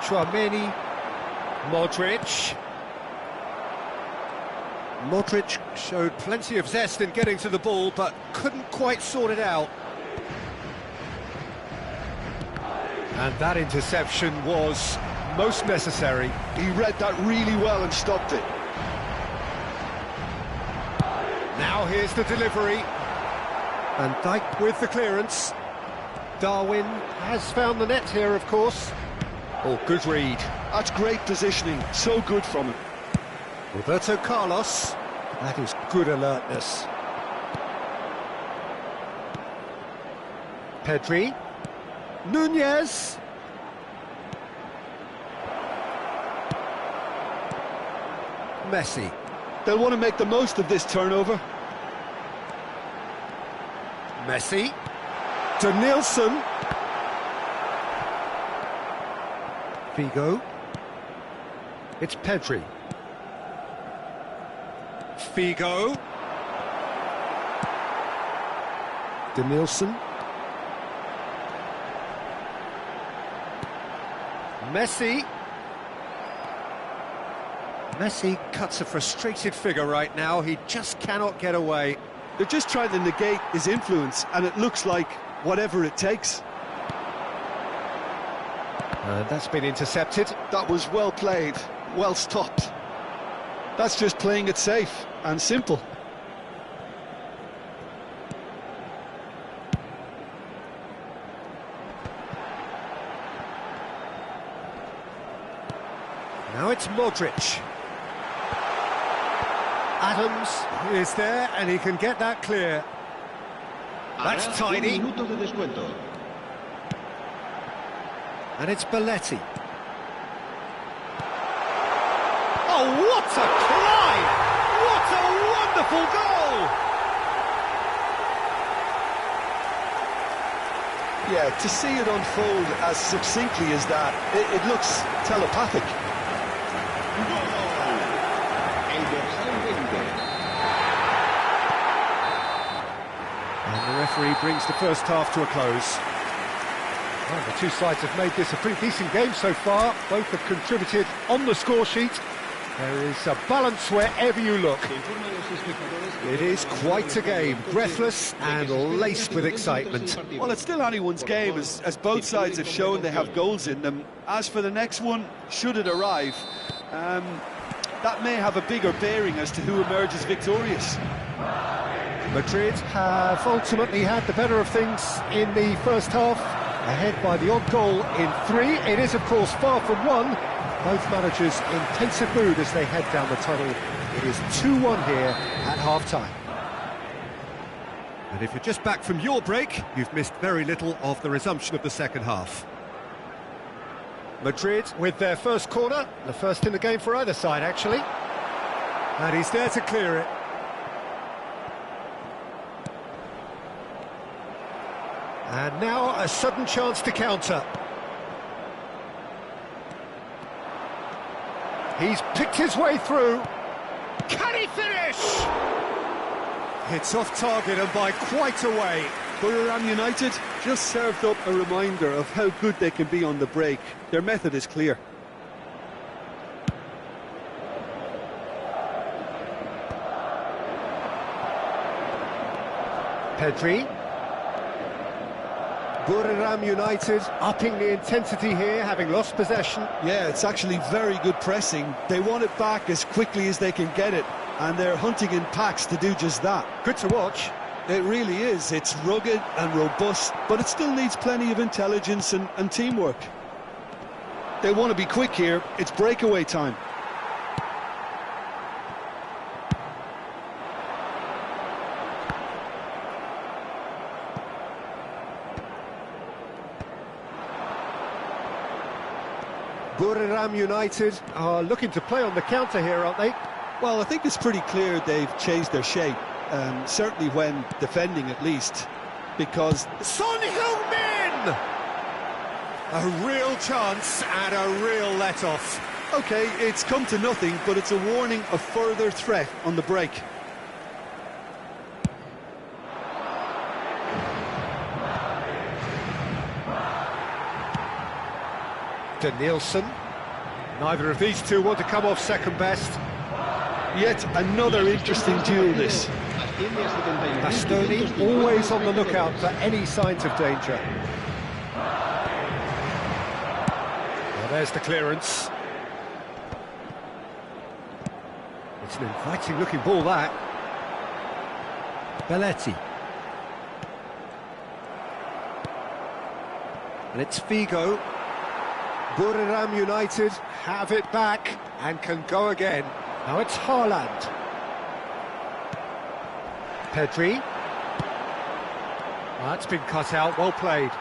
Tchouaméni, Modric. Modric showed plenty of zest in getting to the ball, but couldn't quite sort it out. And that interception was most necessary. He read that really well and stopped it. Now here's the delivery. Van Dijk with the clearance. Darwin has found the net here, of course. Oh, good read. That's great positioning, so good from him. Roberto Carlos. That is good alertness. Pedri. Nunez. Messi. They'll want to make the most of this turnover. Messi. Denilson. Figo. It's Pedri. Figo. Denilson. Messi. Messi cuts a frustrated figure right now. He just cannot get away. They're just trying to negate his influence, and it looks like whatever it takes. And that's been intercepted. That was well played, well stopped. That's just playing it safe and simple. Now it's Modric. Adams is there, and he can get that clear. That's tidy. And it's Belletti. Oh, what a climb! What a wonderful goal! Yeah, to see it unfold as succinctly as that, it looks telepathic. And the referee brings the first half to a close. Well, the two sides have made this a pretty decent game so far. Both have contributed on the score sheet. There is a balance wherever you look. It is quite a game, breathless and laced with excitement. Well, it's still anyone's game, as both sides have shown they have goals in them. As for the next one, should it arrive, that may have a bigger bearing as to who emerges victorious. Madrid have ultimately had the better of things in the first half, ahead by the odd goal in 3. It is, of course, far from 1. Both managers in pensive mood as they head down the tunnel. It is 2-1 here at half-time. And if you're just back from your break, you've missed very little of the resumption of the second half. Madrid with their first corner, the first in the game for either side, actually. And he's there to clear it. And now a sudden chance to counter. He's picked his way through. Can he finish? It's off target and by quite a way. Buriram United just served up a reminder of how good they can be on the break. Their method is clear. Pedri. Buriram United upping the intensity here, having lost possession. Yeah, it's actually very good pressing. They want it back as quickly as they can get it, and they're hunting in packs to do just that. Good to watch. It really is. It's rugged and robust, but it still needs plenty of intelligence and teamwork. They want to be quick here. It's breakaway time. Buriram United are looking to play on the counter here, aren't they? Well, I think it's pretty clear they've changed their shape, certainly when defending at least, because... Son Heung-min! A real chance and a real let-off. OK, it's come to nothing, but it's a warning of further threat on the break. Denilson. Neither of these two want to come off second best. Yet another interesting duel, this. Bastoni always on the lookout for any signs of danger. Well, there's the clearance. It's an inviting looking ball, that. Belletti. And it's Figo. Buriram United have it back and can go again. Now it's Haaland. Pedri. That's been cut out, well played.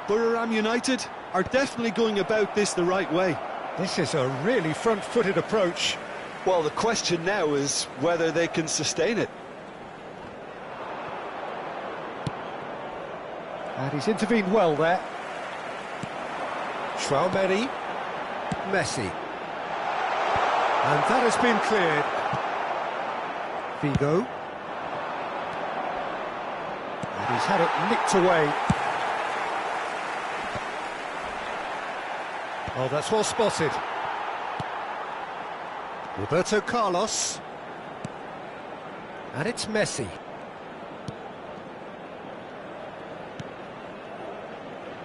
Buriram United are definitely going about this the right way. This is a really front-footed approach. Well, the question now is whether they can sustain it. And he's intervened well there. Traoré, Messi. And that has been cleared. Figo. And he's had it nicked away. Oh, that's well spotted. Roberto Carlos. And it's Messi.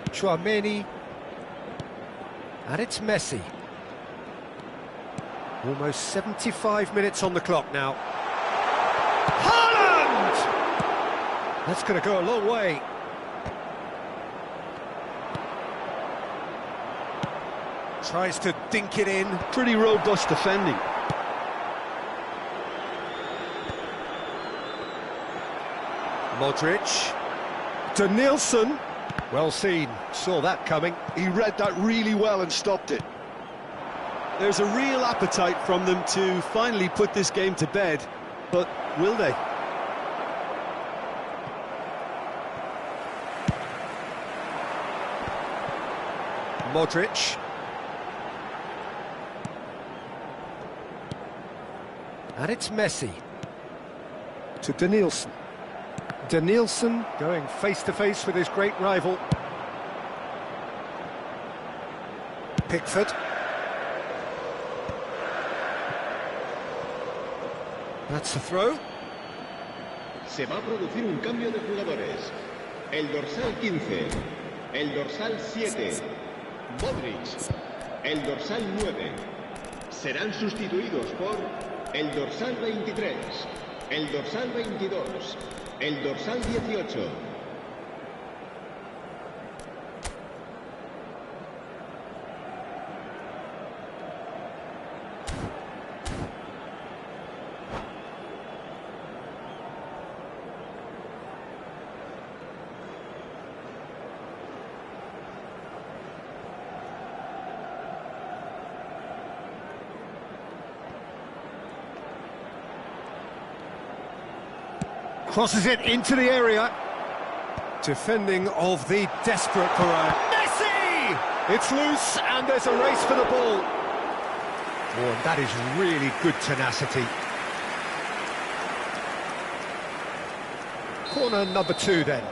Tchouaméni. And it's Messi. Almost 75 minutes on the clock now. Haaland! That's going to go a long way. Tries to dink it in. Pretty robust defending. Modric. Denilson. Well seen. Saw that coming. He read that really well and stopped it. There's a real appetite from them to finally put this game to bed, but will they? Modric. And it's Messi. To Denilson. Denilson going face-to-face with his great rival. Pickford. That's a throw. Se va a producir un cambio de jugadores. El dorsal 15, el dorsal 7, Modric, el dorsal 9. Serán sustituidos por el dorsal 23, el dorsal 22, el dorsal 18. Crosses it into the area. Defending of the desperate Pereira. Messi! It's loose and there's a race for the ball. Oh, and that is really good tenacity. Corner number 2 then.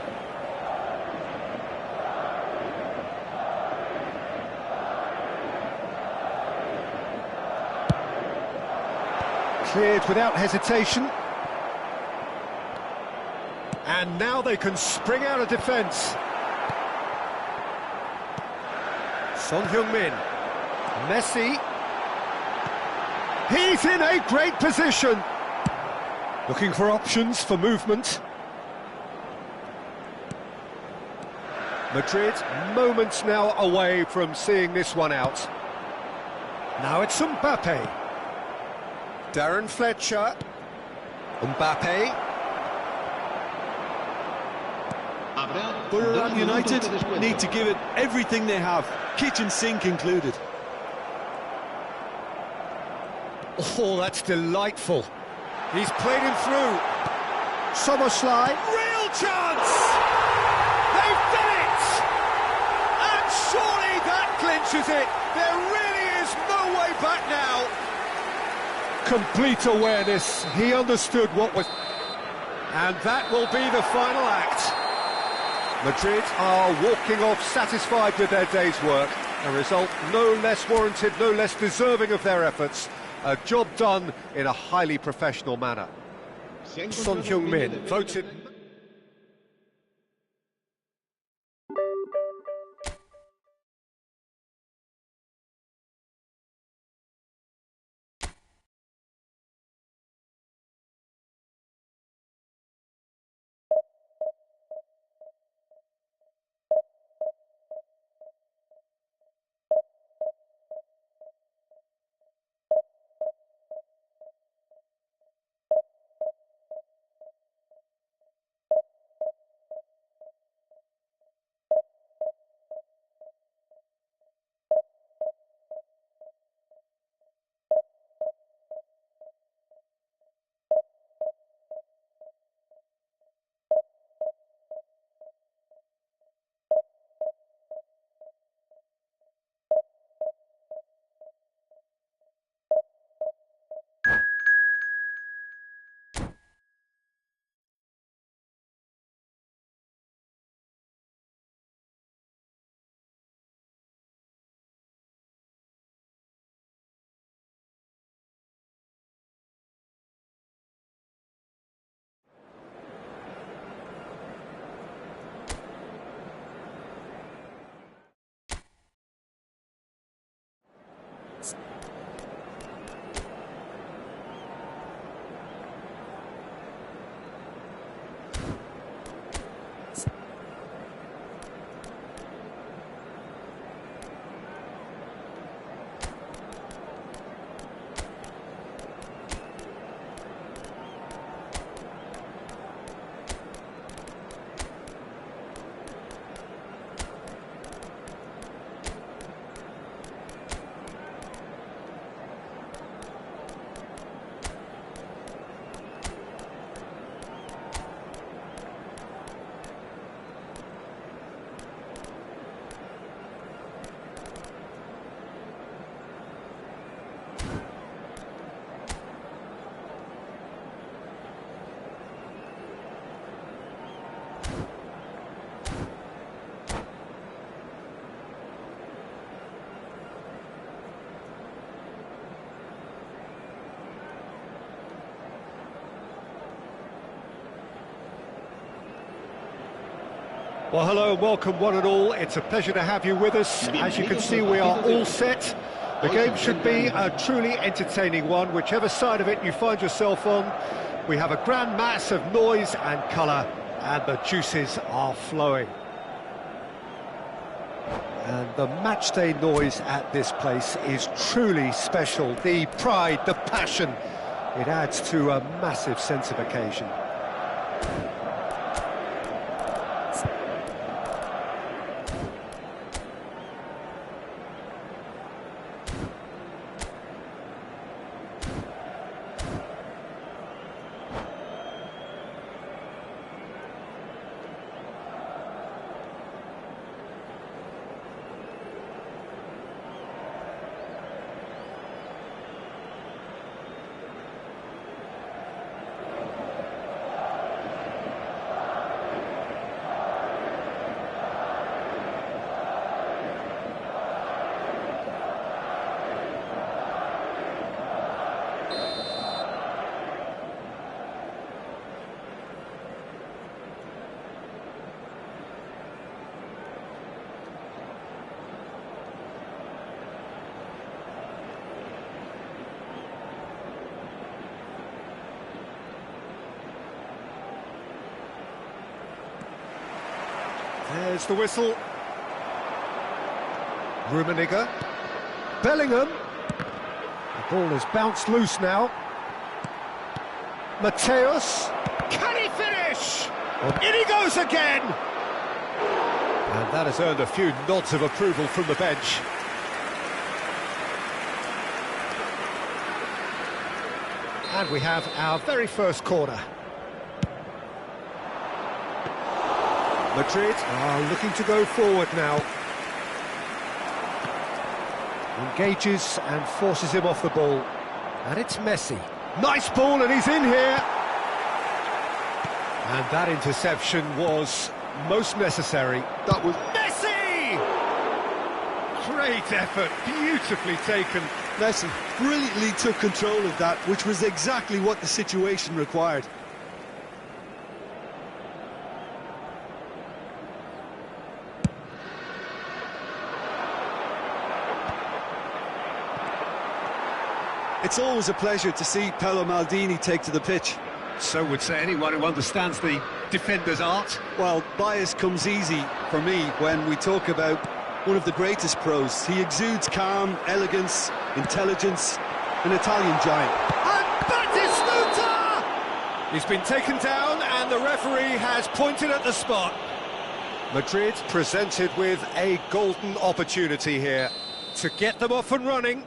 Cleared without hesitation. And now they can spring out of defence. Son Heung-min. Messi. He's in a great position. Looking for options for movement. Madrid, moments now away from seeing this one out. Now it's Mbappe. Darren Fletcher. Mbappe. Borough United need to give it everything they have, kitchen sink included. Oh, that's delightful. He's played him through. Szoboszlai. Real chance! They've done it! And surely that clinches it. There really is no way back now. Complete awareness. He understood what was... And that will be the final act. Madrid are walking off satisfied with their day's work. A result no less warranted, no less deserving of their efforts. A job done in a highly professional manner. Son Heung-min voted... Well, hello and welcome one and all. It's a pleasure to have you with us. As you can see, we are all set. The game should be a truly entertaining one, whichever side of it you find yourself on. We have a grand mass of noise and colour, and the juices are flowing. And the matchday noise at this place is truly special. The pride, the passion, it adds to a massive sense of occasion. There's the whistle. Rummenigge. Bellingham. The ball has bounced loose now. Mateus. Can he finish? In he goes again! And that has earned a few nods of approval from the bench. And we have our very first corner. Madrid are looking to go forward now. Engages and forces him off the ball. And it's Messi. Nice ball, and he's in here. And that interception was most necessary. That was Messi! Great effort, beautifully taken. Messi brilliantly took control of that, which was exactly what the situation required. It's always a pleasure to see Paolo Maldini take to the pitch. So would say anyone who understands the defender's art. Well, bias comes easy for me when we talk about one of the greatest pros. He exudes calm, elegance, intelligence, an Italian giant. And Batistuta! He's been taken down and the referee has pointed at the spot. Madrid presented with a golden opportunity here to get them off and running.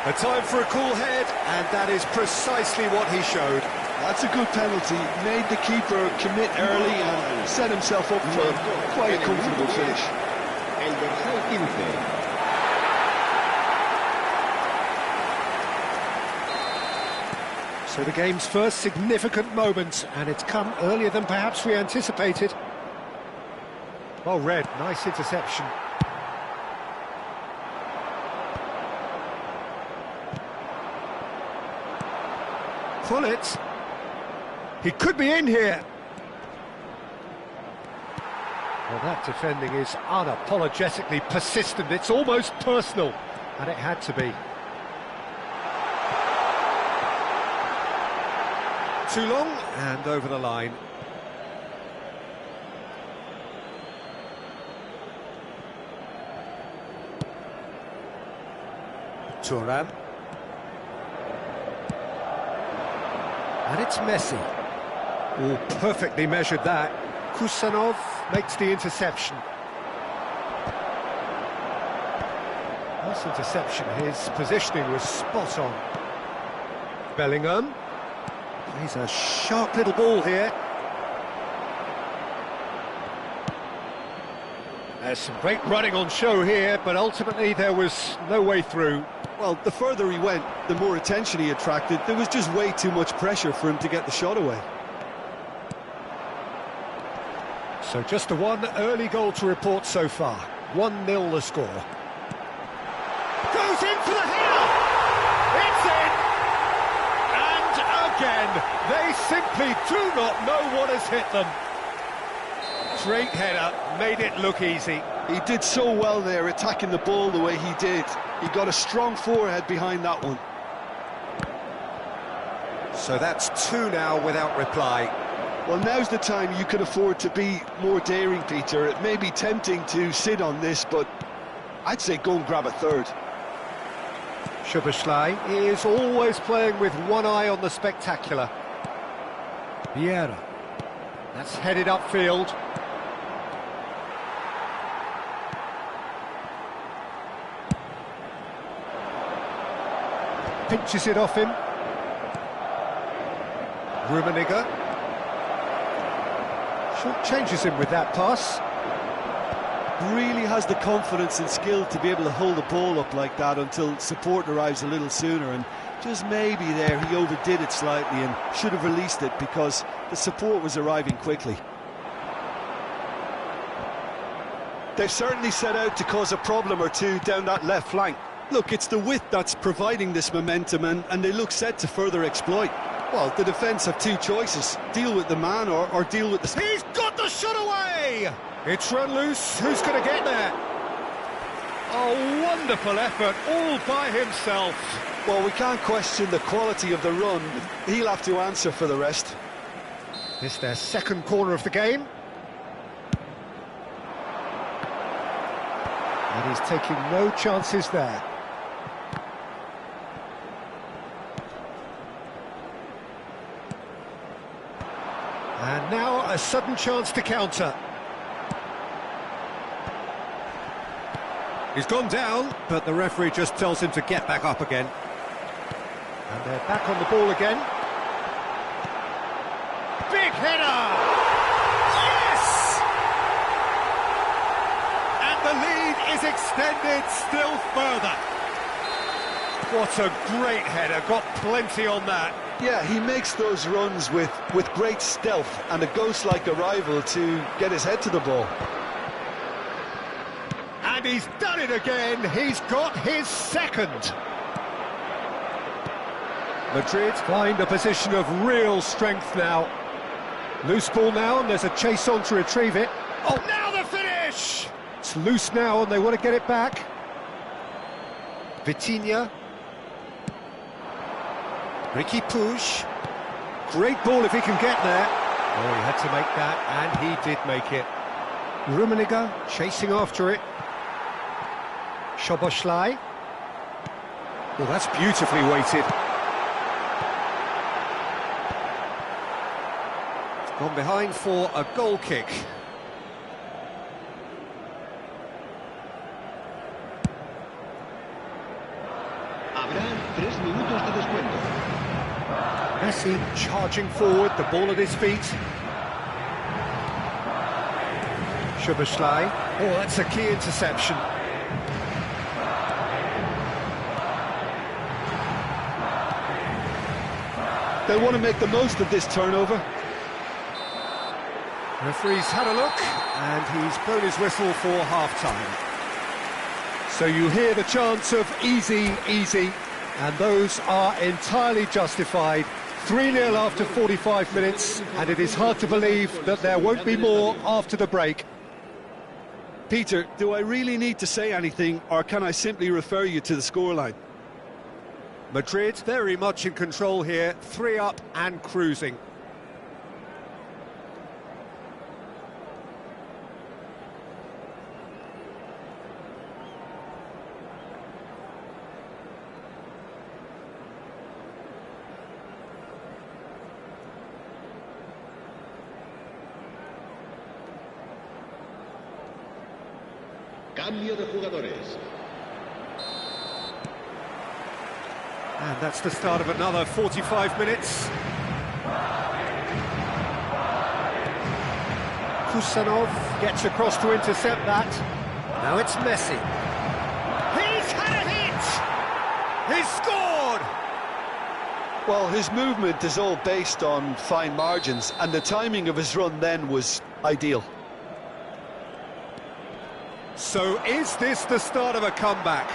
A time for a cool head, and that is precisely what he showed. That's a good penalty. Made the keeper commit early and set himself up for quite a comfortable finish. El dorsal 15. So the game's first significant moment, and it's come earlier than perhaps we anticipated. Well read, nice interception. Pullet. He could be in here. Well, that defending is unapologetically persistent. It's almost personal, and it had to be. Too long, and over the line. Thuram. And it's Messi. Oh, perfectly measured that. Kusanov makes the interception. Nice interception. His positioning was spot on. Bellingham. He's a sharp little ball here. There's some great running on show here, but ultimately there was no way through. Well, the further he went, the more attention he attracted. There was just way too much pressure for him to get the shot away. So just the one early goal to report so far. 1-0 the score. Goes in for the header! It's in! And again, they simply do not know what has hit them. Great header, made it look easy. He did so well there, attacking the ball the way he did. He got a strong forehead behind that one. So that's 2 now without reply. Well, now's the time you can afford to be more daring, Peter. It may be tempting to sit on this, but I'd say go and grab a third. Szoboszlai is always playing with one eye on the spectacular. Vieira. That's headed upfield. Pinches it off him. Rummenigge. Short changes him with that pass. Really has the confidence and skill to be able to hold the ball up like that until support arrives a little sooner, and just maybe there he overdid it slightly and should have released it because the support was arriving quickly. They've certainly set out to cause a problem or two down that left flank. Look, it's the width that's providing this momentum, and they look set to further exploit. Well, the defence have two choices: deal with the man or deal with the... He's got the shot away! It's run loose. Who's going to get there? A wonderful effort, all by himself. Well, we can't question the quality of the run. He'll have to answer for the rest. This their second corner of the game. And he's taking no chances there. And now a sudden chance to counter. He's gone down, but the referee just tells him to get back up again. And they're back on the ball again. Big header! Yes! And the lead is extended still further. What a great header, got plenty on that. Yeah, he makes those runs with great stealth and a ghost-like arrival to get his head to the ball. And he's done it again, he's got his second. Madrid find a position of real strength now. Loose ball now, and there's a chase on to retrieve it. Oh, now the finish! It's loose now, and they want to get it back. Vitinha. Riqui Puig. Great ball if he can get there. Oh, he had to make that, and he did make it. Rummenigge chasing after it. Szoboszlai. Well, that's beautifully weighted. Gone behind for a goal kick. Habrá 3 minutos de descuento. Messi charging forward, the ball at his feet. Szoboszlai. Oh, that's a key interception. They want to make the most of this turnover. Referee's had a look, and he's blown his whistle for half-time. So you hear the chants of easy, easy, and those are entirely justified. 3-0 after 45 minutes, and it is hard to believe that there won't be more after the break. Peter, do I really need to say anything, or can I simply refer you to the scoreline? Madrid very much in control here, 3 up and cruising. Cambio de jugadores. And that's the start of another 45 minutes. Kusanov gets across to intercept that. Now it's Messi. He's had a hit! He's scored! Well, his movement is all based on fine margins, and the timing of his run then was ideal. So is this the start of a comeback?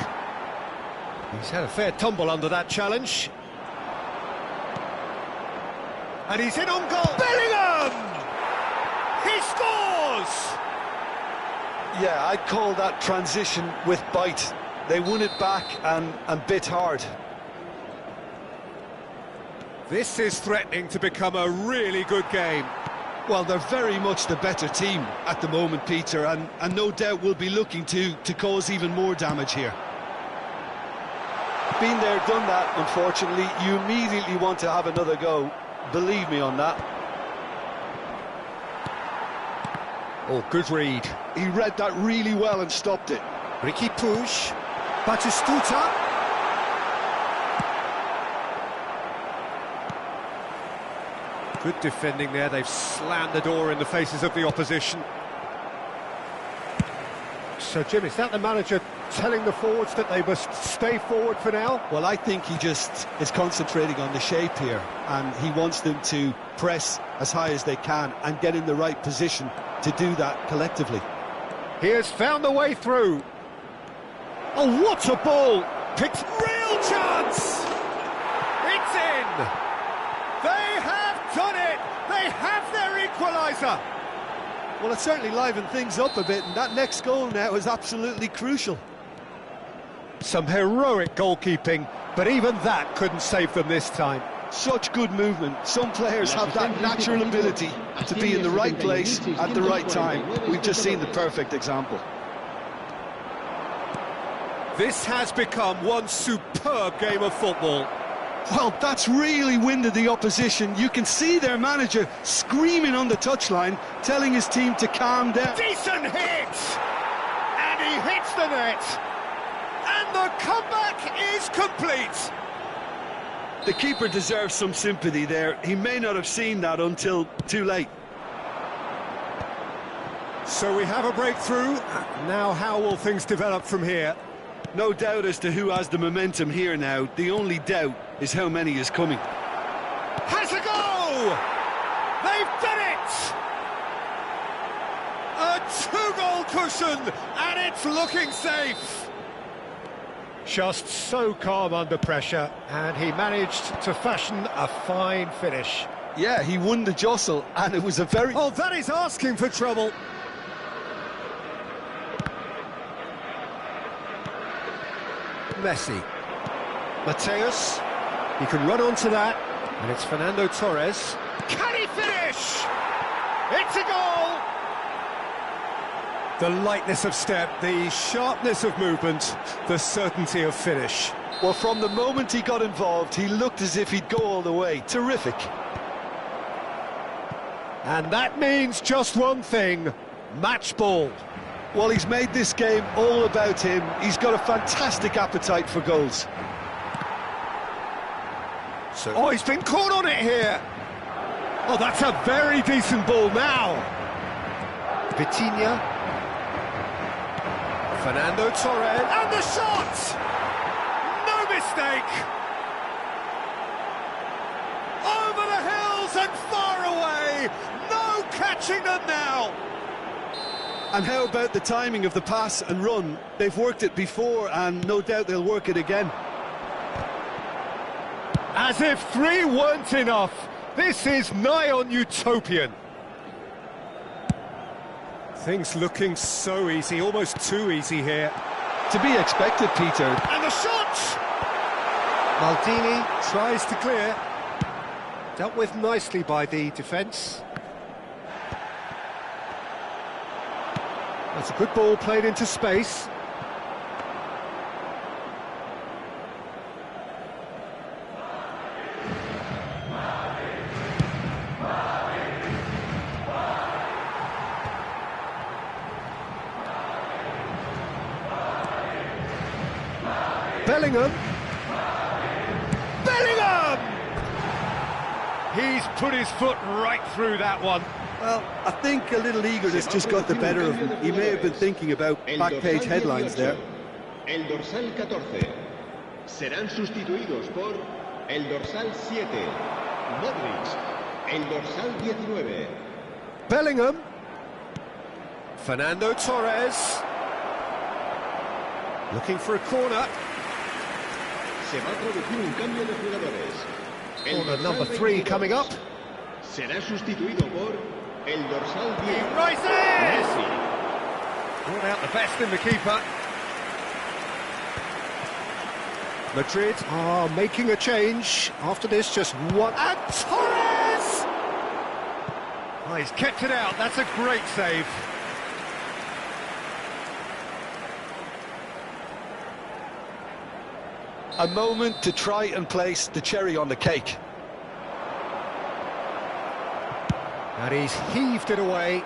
He's had a fair tumble under that challenge. And he's in on goal. Bellingham! He scores! Yeah, I'd call that transition with bite. They won it back and bit hard. This is threatening to become a really good game. Well, they're very much the better team at the moment, Peter, and no doubt will be looking to cause even more damage here. Been there, done that, unfortunately. You immediately want to have another go. Believe me on that. Oh, good read. He read that really well and stopped it. Riqui Puig. Batistuta. Good defending there. They've slammed the door in the faces of the opposition. So, Jim, is that the manager telling the forwards that they must stay forward for now? Well, I think he just is concentrating on the shape here, and he wants them to press as high as they can and get in the right position to do that collectively. He has found the way through. Oh, what a ball! Picked real chance! It's in! They have done it! They have their equaliser! Well, it certainly livened things up a bit, and that next goal now is absolutely crucial. Some heroic goalkeeping, but even that couldn't save them this time. Such good movement. Some players have that natural ability to be in the right place at the right time. We've just seen the perfect example. This has become one superb game of football. Well, that's really winded the opposition. You can see their manager screaming on the touchline, telling his team to calm down. Decent hit! And he hits the net! And the comeback is complete! The keeper deserves some sympathy there. He may not have seen that until too late. So we have a breakthrough. Now how will things develop from here? No doubt as to who has the momentum here now. The only doubt is how many is coming. Has a go! They've done it! A 2-goal cushion, and it's looking safe. Just so calm under pressure, and he managed to fashion a fine finish. Yeah, he won the jostle, and it was a very... Oh, that is asking for trouble. Messi. Mateus. He can run onto that, and it's Fernando Torres. Can he finish? It's a goal! The lightness of step, the sharpness of movement, the certainty of finish. Well, from the moment he got involved, he looked as if he'd go all the way. Terrific. And that means just one thing, match ball. Well, he's made this game all about him. He's got a fantastic appetite for goals. Oh, he's been caught on it here. Oh, that's a very decent ball now. Vitinha. Fernando Torres. And the shot! No mistake! Over the hills and far away. No catching them now. And how about the timing of the pass and run? They've worked it before, and no doubt they'll work it again. As if 3 weren't enough, this is nigh on utopian. Things looking so easy, almost too easy here. To be expected, Peter. And the shot! Maldini tries to clear. Dealt with nicely by the defence. That's a good ball played into space. Bellingham! Bellingham! He's put his foot right through that one. Well, I think a little eagerness just got the better of him. He may have been thinking about back page headlines there. El dorsal 14. Serán sustituidos por el dorsal 7. Modric. El dorsal 19. Bellingham. Fernando Torres. Looking for a corner. Se va a producir un cambio de jugadores. El Corner dorsal number 3 22 coming up. será sustituido por el dorsal 10. He rises! Messi. Brought out the best in the keeper. Madrid are making a change. After this, just one. And Torres! Oh, he's kept it out. That's a great save. A moment to try and place the cherry on the cake. And he's heaved it away.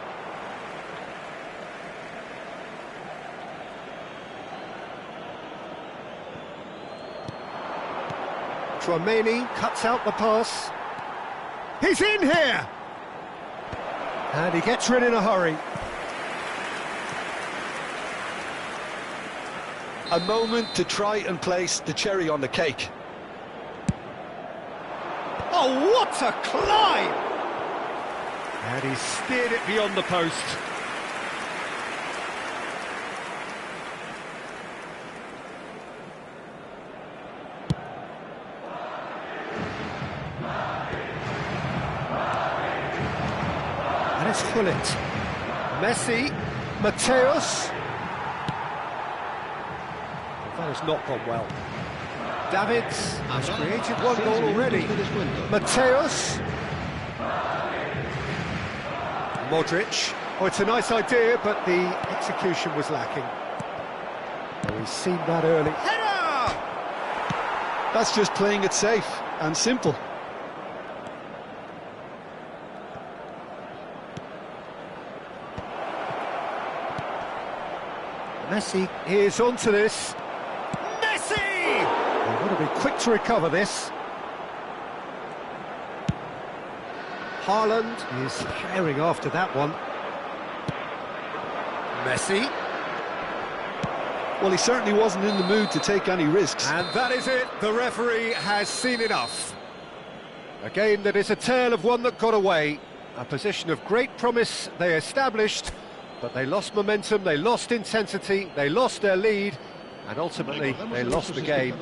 Tchouaméni cuts out the pass. He's in here! And he gets rid in a hurry. A moment to try and place the cherry on the cake. Oh, what a climb! And he steered it beyond the post. And it's Gullit. Messi, Mateus. That has not gone well. Davids has created one goal already. Mateus. Modric. Oh, it's a nice idea, but the execution was lacking. Oh, he's seen that early. Header! That's just playing it safe and simple. Messi is onto this. Messi! They've got to be quick to recover this. Haaland is tearing after that one. Messi. Well, he certainly wasn't in the mood to take any risks. And that is it. The referee has seen enough. A game that is a tale of one that got away. A position of great promise they established, but they lost momentum, they lost intensity, they lost their lead, and ultimately they lost the game.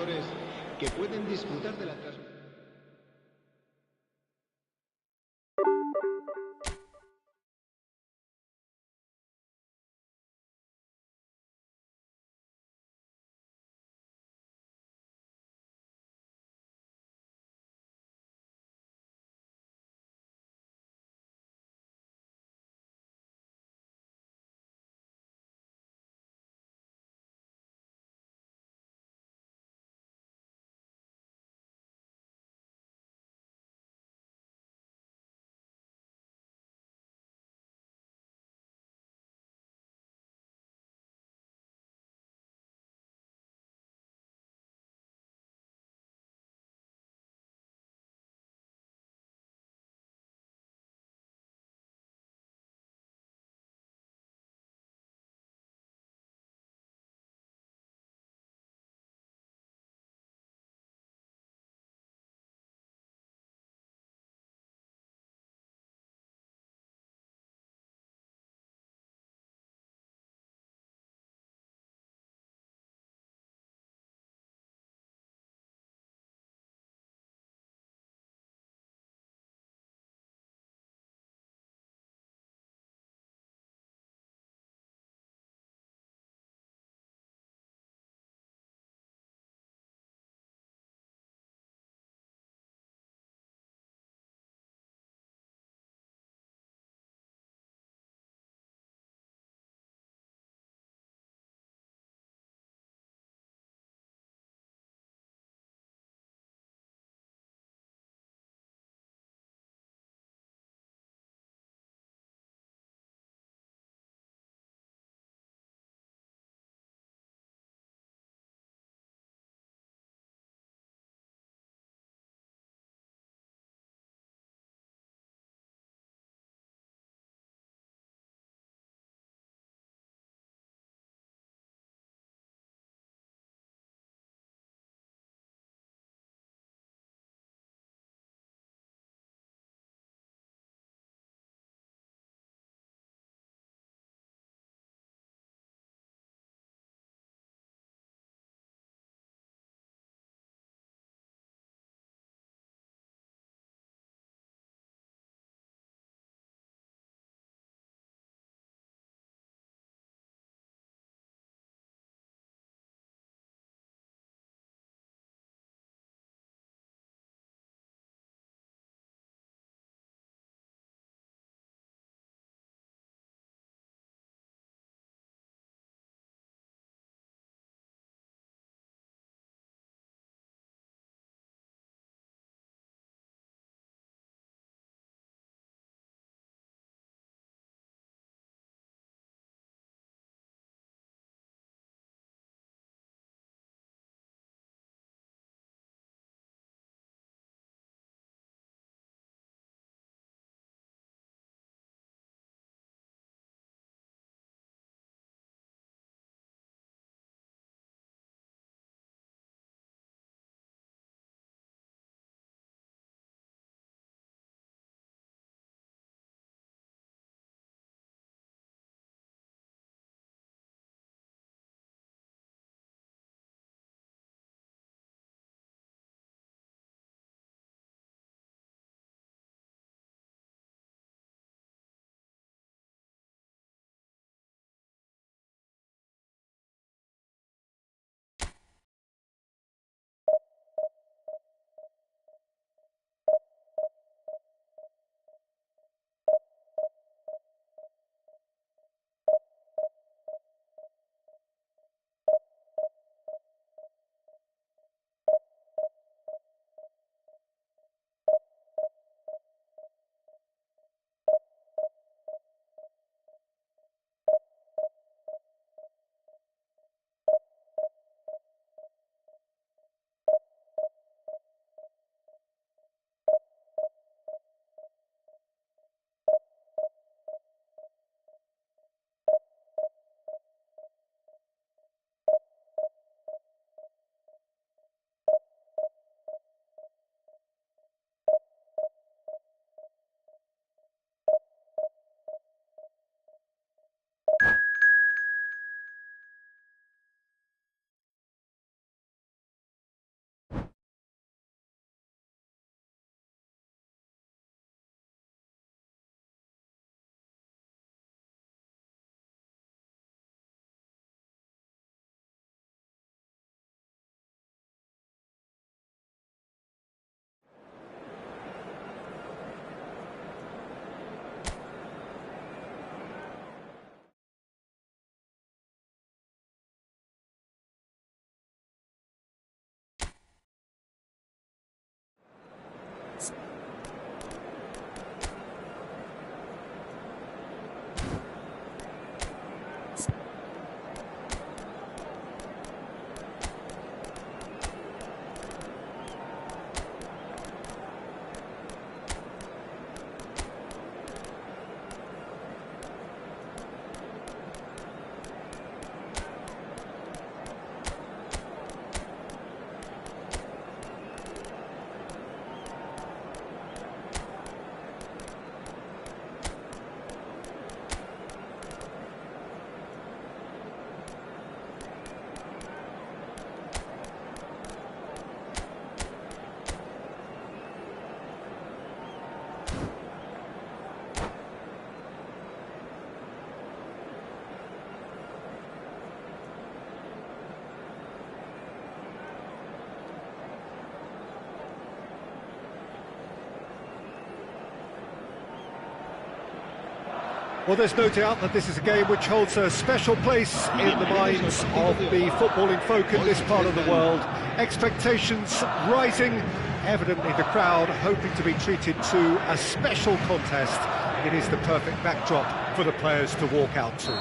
Well, there's no doubt that this is a game which holds a special place in the minds of the footballing folk in this part of the world. Expectations rising, evidently the crowd hoping to be treated to a special contest. It is the perfect backdrop for the players to walk out to.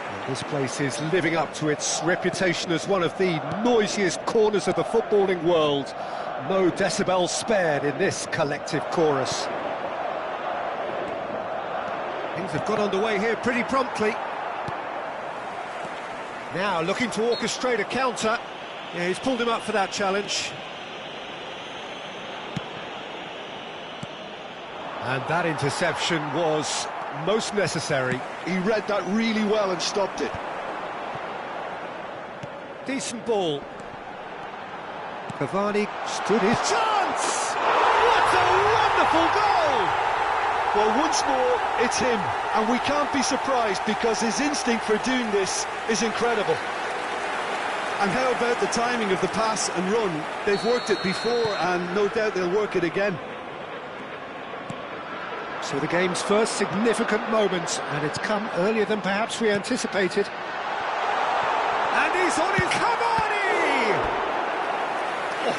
And this place is living up to its reputation as one of the noisiest corners of the footballing world. No decibels spared in this collective chorus. Things have got underway here pretty promptly. Now looking to orchestrate a counter. Yeah, he's pulled him up for that challenge. And that interception was most necessary. He read that really well and stopped it. Decent ball. Cavani stood his chance! What a wonderful goal! Well, once more, it's him, and we can't be surprised because his instinct for doing this is incredible. And how about the timing of the pass and run? They've worked it before, and no doubt they'll work it again. So the game's first significant moment, and it's come earlier than perhaps we anticipated. And he's on his Cavani! Oh,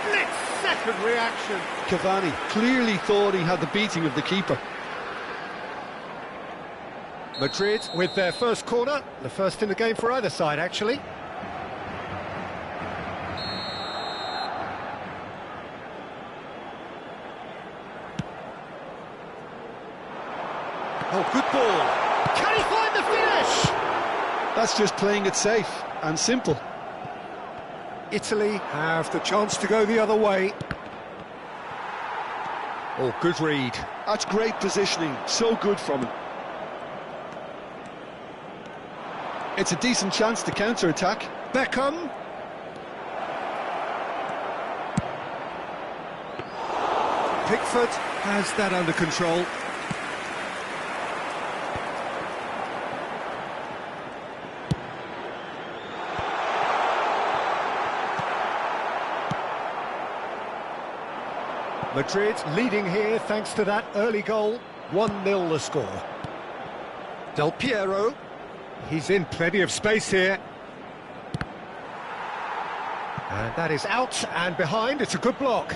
split-second reaction. Cavani clearly thought he had the beating of the keeper. Madrid with their first corner, the first in the game for either side, actually. Oh, good ball. Can he find the finish? That's just playing it safe and simple. Italy have the chance to go the other way. Oh, good read. That's great positioning, so good from him. It's a decent chance to counter-attack. Beckham. Pickford has that under control. Madrid leading here thanks to that early goal. 1-0 the score. Del Piero. He's in plenty of space here. And that is out and behind. It's a good block.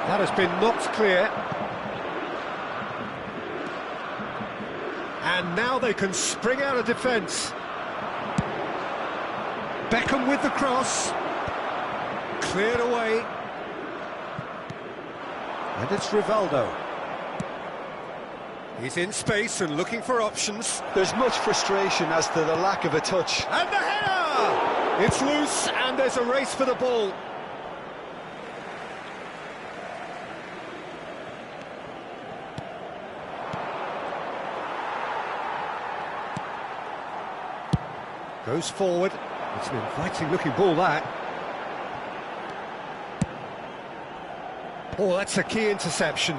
That has been knocked clear. And now they can spring out of defence. Beckham with the cross. Cleared away. And it's Rivaldo. He's in space and looking for options. There's much frustration as to the lack of a touch. And the header! It's loose and there's a race for the ball. Goes forward. It's an inviting looking ball, that. Oh, that's a key interception.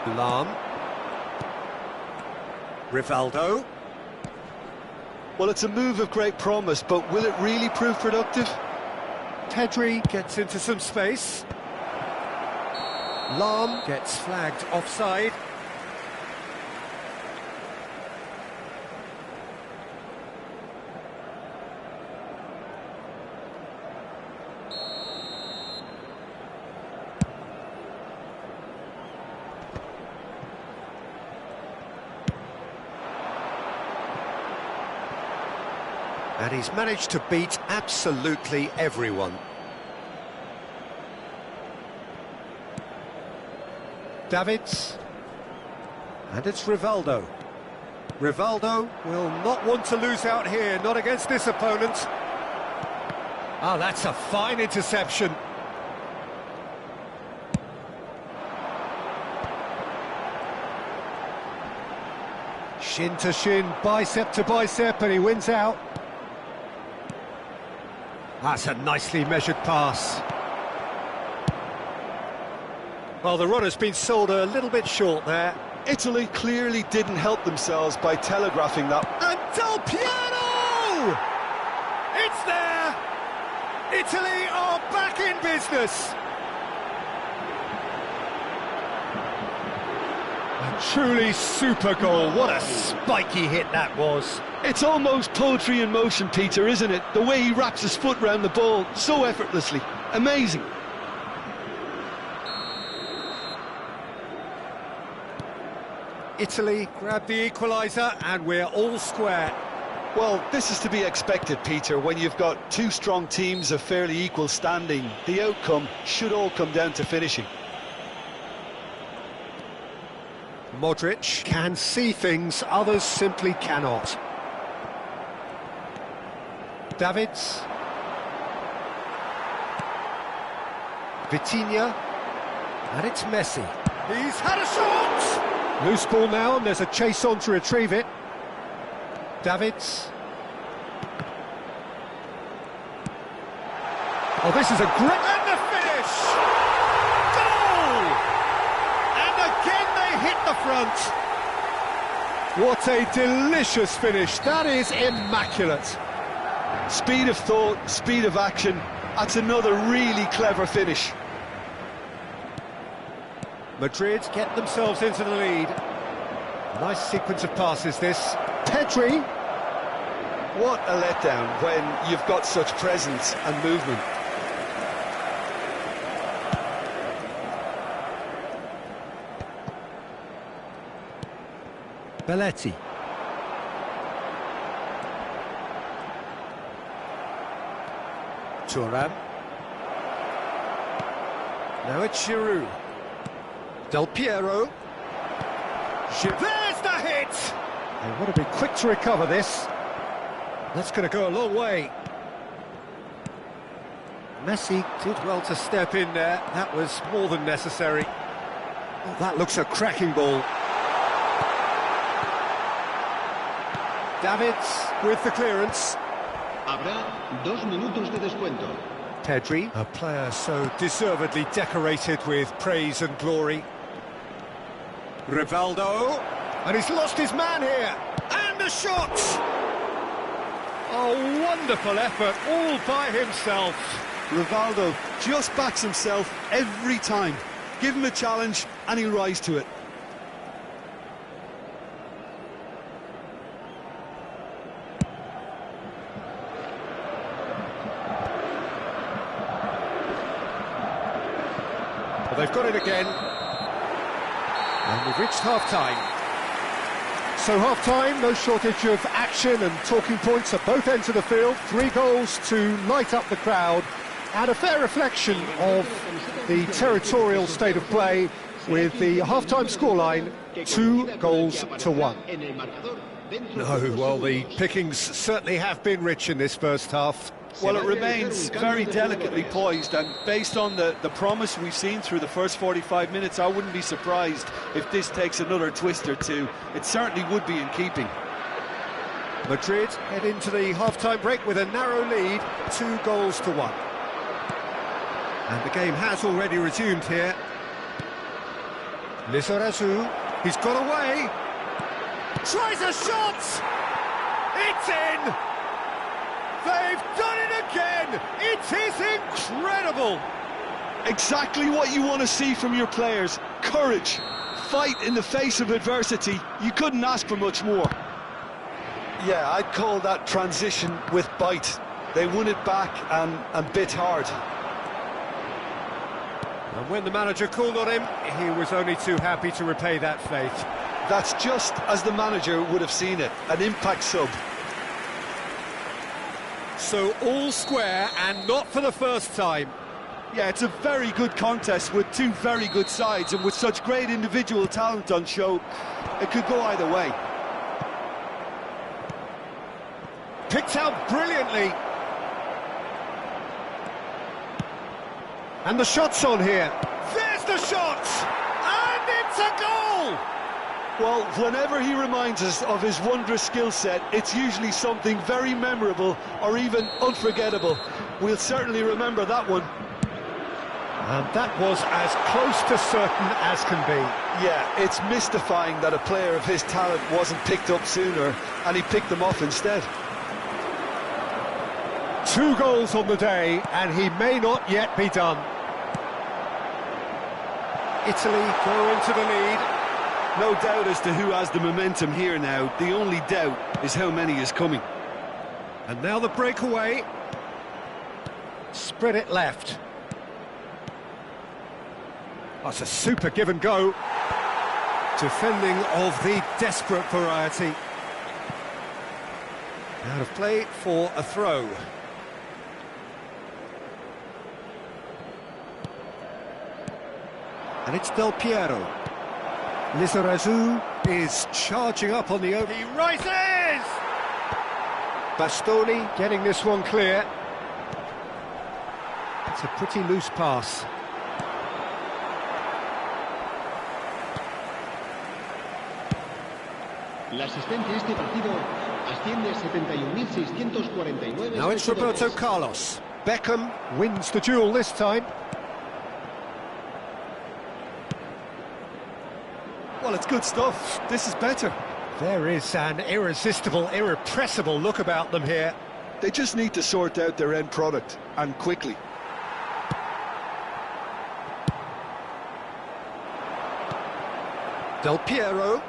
Lahm. Rivaldo. Well, it's a move of great promise, but will it really prove productive? Pedri gets into some space. Lahm gets flagged offside. And he's managed to beat absolutely everyone. Davids. And it's Rivaldo. Rivaldo will not want to lose out here, not against this opponent. Ah, that's a fine interception. Shin to shin, bicep to bicep, and he wins out. That's a nicely measured pass. Well, the runner's been sold a little bit short there. Italy clearly didn't help themselves by telegraphing that. And Del Piero! It's there! Italy are back in business. A truly super goal. What a spiky hit that was. It's almost poetry in motion, Peter, isn't it? The way he wraps his foot round the ball so effortlessly. Amazing. Italy grab the equaliser and we're all square. Well, this is to be expected, Peter, when you've got two strong teams of fairly equal standing. The outcome should all come down to finishing. Modric can see things others simply cannot. Davids. Vitinha. And it's Messi. He's had a shot! Loose ball now, and there's a chase on to retrieve it. Davids. Oh, this is a great... And the finish! Goal! And again they hit the front. What a delicious finish. That is immaculate. Speed of thought, speed of action. That's another really clever finish. Madrid get themselves into the lead. Nice sequence of passes, this. Pedri. What a letdown when you've got such presence and movement. Belletti. Thuram. Now it's Giroud. Del Piero. There's the hit! They want to be quick to recover this. That's going to go a long way. Messi did well to step in there. That was more than necessary. Oh, that looks a cracking ball. Davids with the clearance. Habrá 2 minutos de descuento. Pedri, a player so deservedly decorated with praise and glory. Rivaldo, and he's lost his man here, and a shot! A wonderful effort, all by himself. Rivaldo just backs himself every time. Give him a challenge and he'll rise to it. Well, they've got it again. And we've reached half-time. So half-time, no shortage of action and talking points at both ends of the field. 3 goals to light up the crowd. And a fair reflection of the territorial state of play with the half-time scoreline, 2 goals to 1. No, well, the pickings certainly have been rich in this first half. Well, it remains very delicately poised, and based on the promise we've seen through the first 45 minutes, I wouldn't be surprised if this takes another twist or two. It certainly would be in keeping. Madrid head into the half-time break with a narrow lead, 2 goals to 1. And the game has already resumed here. Lizarazu, he's got away. Tries a shot! It's in! They've done it again! It is incredible! Exactly what you want to see from your players. Courage, fight in the face of adversity. You couldn't ask for much more. Yeah, I'd call that transition with bite. They won it back and bit hard. And when the manager called on him, he was only too happy to repay that faith. That's just as the manager would have seen it, an impact sub. So all square, and not for the first time. Yeah, it's a very good contest with 2 very good sides, and with such great individual talent on show, it could go either way. Picked out brilliantly. And the shot's on here. There's the shot! And it's a goal! Well, whenever he reminds us of his wondrous skill set, it's usually something very memorable or even unforgettable. We'll certainly remember that one. And that was as close to certain as can be. Yeah, it's mystifying that a player of his talent wasn't picked up sooner, and he picked them off instead. 2 goals on the day, and he may not yet be done. Italy go into the lead. No doubt as to who has the momentum here now. The only doubt is how many is coming. And now the breakaway. Spread it left. That's a super give and go. Defending of the desperate variety. Out of play for a throw. And it's Del Piero. Lizarazu is charging up on the open. He rises! Bastoni getting this one clear. It's a pretty loose pass. La asistencia a este partido asciende a 71.649. Now it's Roberto Carlos. Beckham wins the duel this time. Well, it's good stuff. This is better. There is an irresistible, irrepressible look about them here. They just need to sort out their end product, and quickly. Del Piero.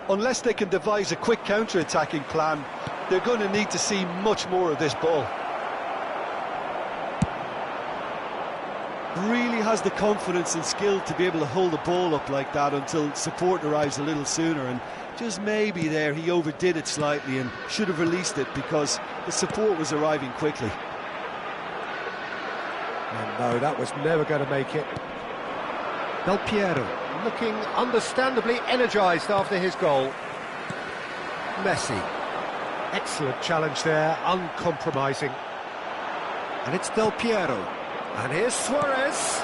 Unless they can devise a quick counter-attacking plan, they're going to need to see much more of this ball. Really has the confidence and skill to be able to hold the ball up like that until support arrives a little sooner, and just maybe there he overdid it slightly and should have released it because the support was arriving quickly. And no, that was never going to make it. Del Piero looking understandably energised after his goal. Messi. Excellent challenge there, uncompromising. And it's Del Piero. And here's Suarez.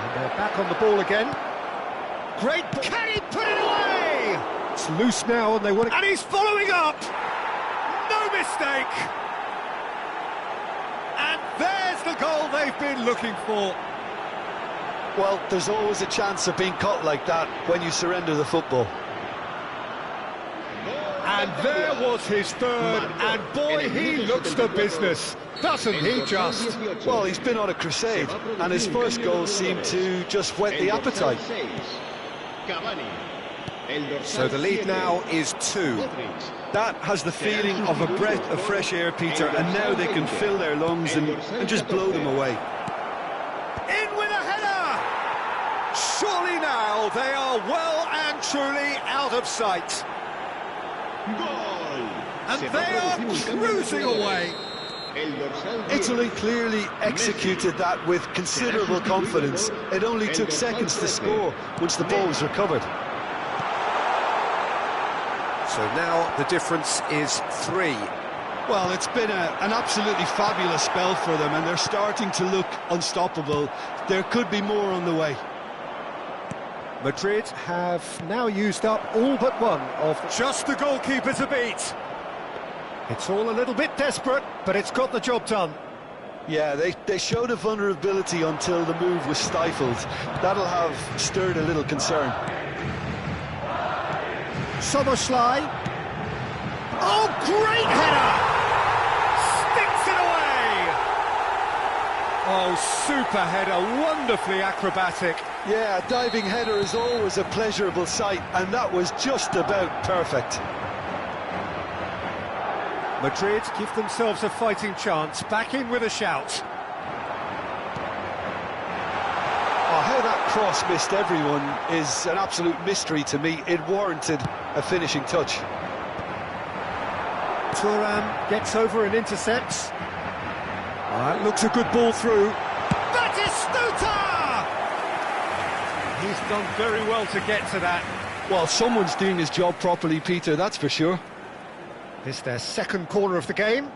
And they're back on the ball again. Great, can he put it away? It's loose now and they want it. And he's following up! No mistake! And there's the goal they've been looking for. Well, there's always a chance of being caught like that when you surrender the football. And there was his third, and boy, he looks the business, doesn't he just? Well, he's been on a crusade, and his first goal seemed to just whet the appetite. So the lead now is 2. That has the feeling of a breath of fresh air, Peter, and now they can fill their lungs and just blow them away. In with a header! Surely now they are well and truly out of sight. And they are cruising away. Italy clearly executed that with considerable confidence. It only took seconds to score once the ball was recovered. So now the difference is 3. Well, it's been an absolutely fabulous spell for them, and they're starting to look unstoppable. There could be more on the way. Madrid have now used up all but one of just the goalkeeper to beat. It's all a little bit desperate, but it's got the job done. Yeah, they showed a vulnerability until the move was stifled. That'll have stirred a little concern. Szoboszlai. Oh, great header! Sticks it away! Oh, super header, wonderfully acrobatic. Yeah, a diving header is always a pleasurable sight, and that was just about perfect. Madrid give themselves a fighting chance, back in with a shout. Oh, how that cross missed everyone is an absolute mystery to me. It warranted a finishing touch. Thuram gets over and intercepts. That looks a good ball through. Batistuta! He's done very well to get to that. Well, someone's doing his job properly, Peter, that's for sure. It's their second corner of the game.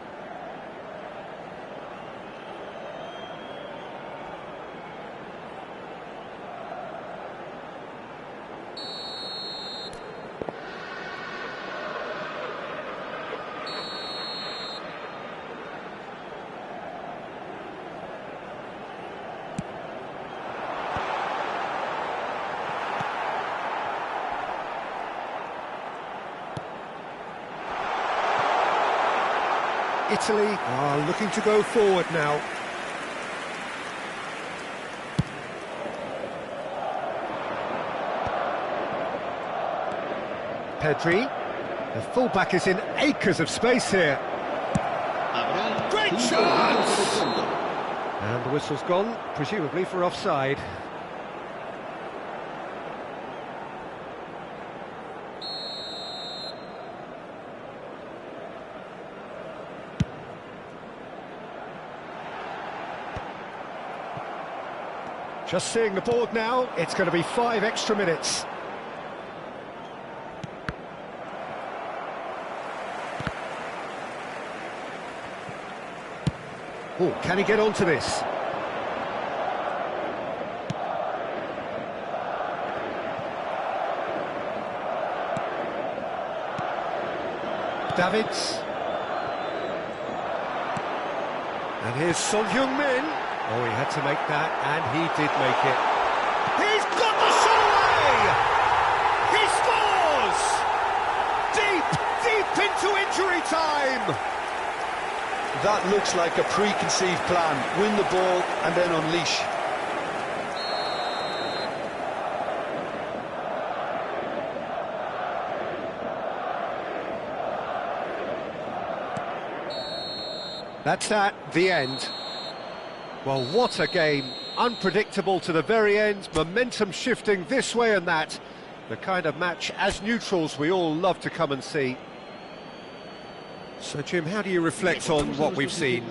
Italy are looking to go forward now. Pedri. The fullback is in acres of space here. Habrá Great 5 chance! minutos de descuento. And the whistle's gone, presumably for offside. Just seeing the board now, it's going to be 5 extra minutes. Oh, can he get onto this? Davids. And here's Son Heung-min. Oh, he had to make that, and he did make it. He's got the shot away! He scores! Deep, deep into injury time! That looks like a preconceived plan. Win the ball and then unleash. That's that, the end. Well, what a game. Unpredictable to the very end, momentum shifting this way and that. The kind of match, as neutrals, we all love to come and see. So, Jim, how do you reflect on what we've seen?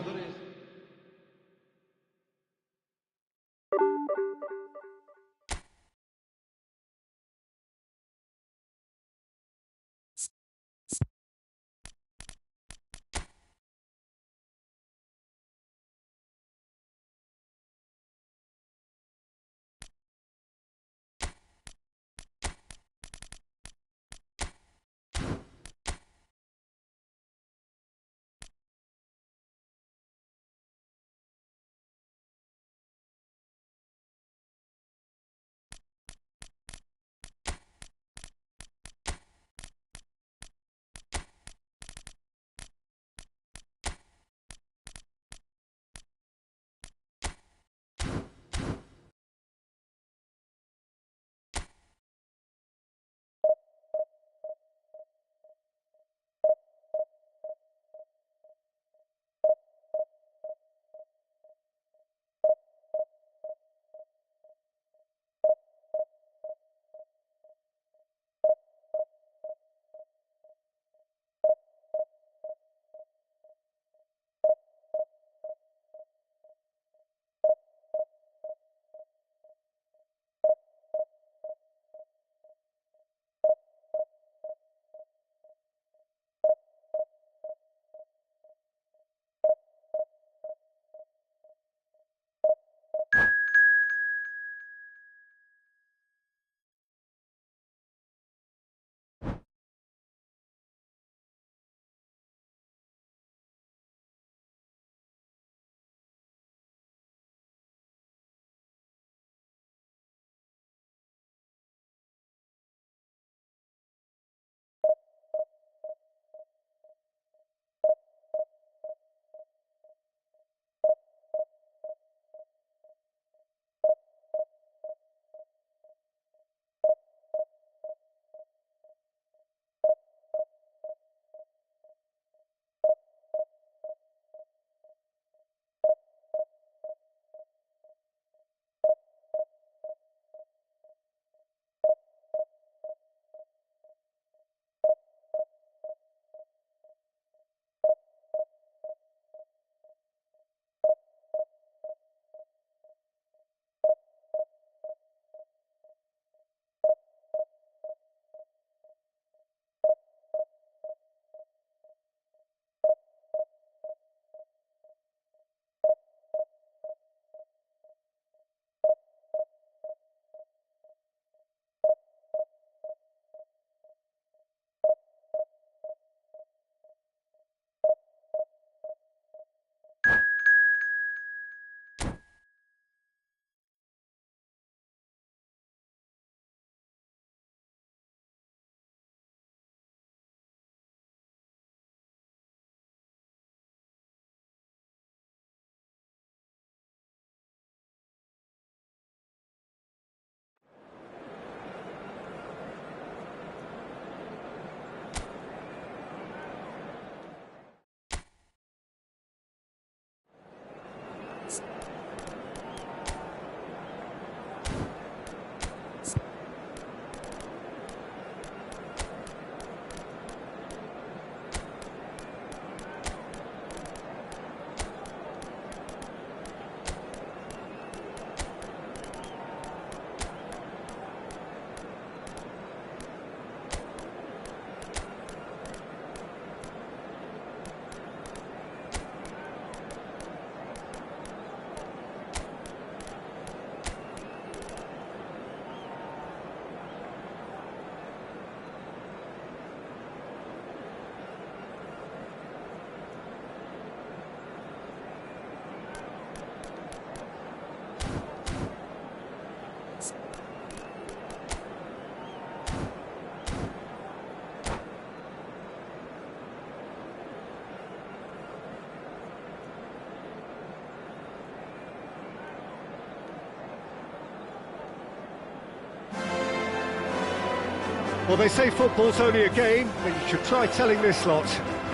Well, they say football's only a game, but you should try telling this lot.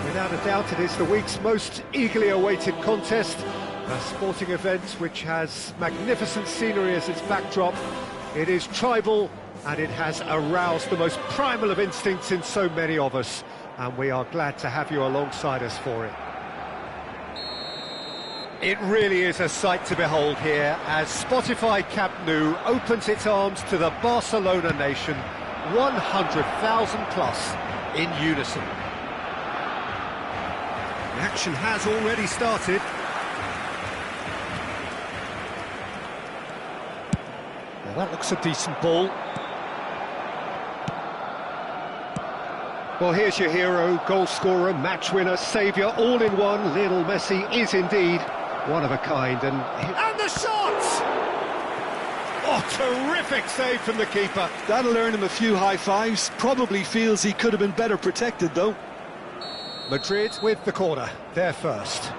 Without a doubt, it is the week's most eagerly awaited contest. A sporting event which has magnificent scenery as its backdrop. It is tribal, and it has aroused the most primal of instincts in so many of us. And we are glad to have you alongside us for it. It really is a sight to behold here as Spotify Camp Nou opens its arms to the Barcelona nation, 100,000 plus in unison. The action has already started. Well, that looks a decent ball. Well, here's your hero, goal scorer, match winner, saviour, all in one. Lionel Messi is indeed one of a kind. And the shot! Oh, terrific save from the keeper. That'll earn him a few high fives. Probably feels he could have been better protected, though. Madrid with the corner, they're first.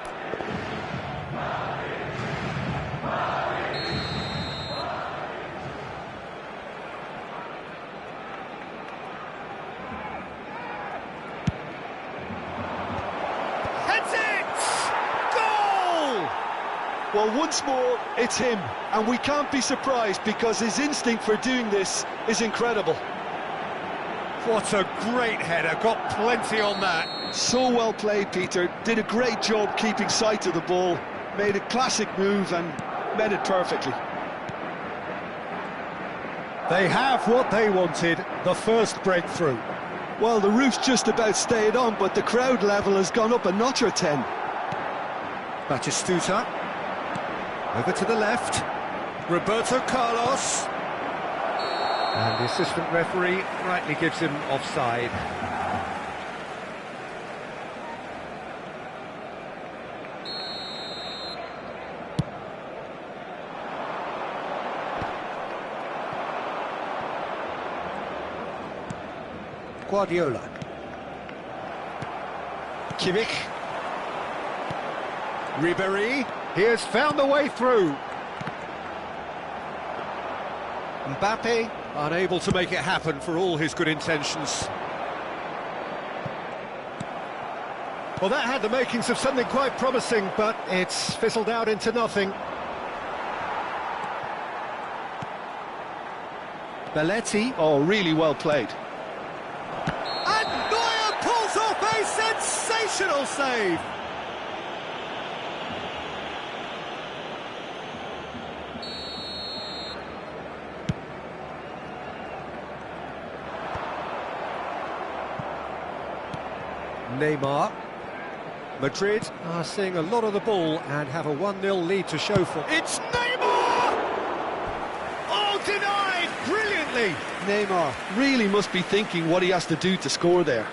Heads it! Goal! Well, once more, it's him. And we can't be surprised because his instinct for doing this is incredible. What a great header, got plenty on that. So well played, Peter. Did a great job keeping sight of the ball. Made a classic move and met it perfectly. They have what they wanted, the first breakthrough. Well, the roof's just about stayed on, but the crowd level has gone up a notch or 10. Batistuta. Over to the left. Roberto Carlos. And the assistant referee rightly gives him offside. Guardiola. Kimmich. Ribéry. He has found the way through. Mbappe unable to make it happen for all his good intentions. Well, that had the makings of something quite promising, but it's fizzled out into nothing. Belletti. Oh, really well played. And Neuer pulls off a sensational save. Neymar. Madrid are seeing a lot of the ball and have a 1-0 lead to show for. It's Neymar! Oh, denied brilliantly! Neymar really must be thinking what he has to do to score there.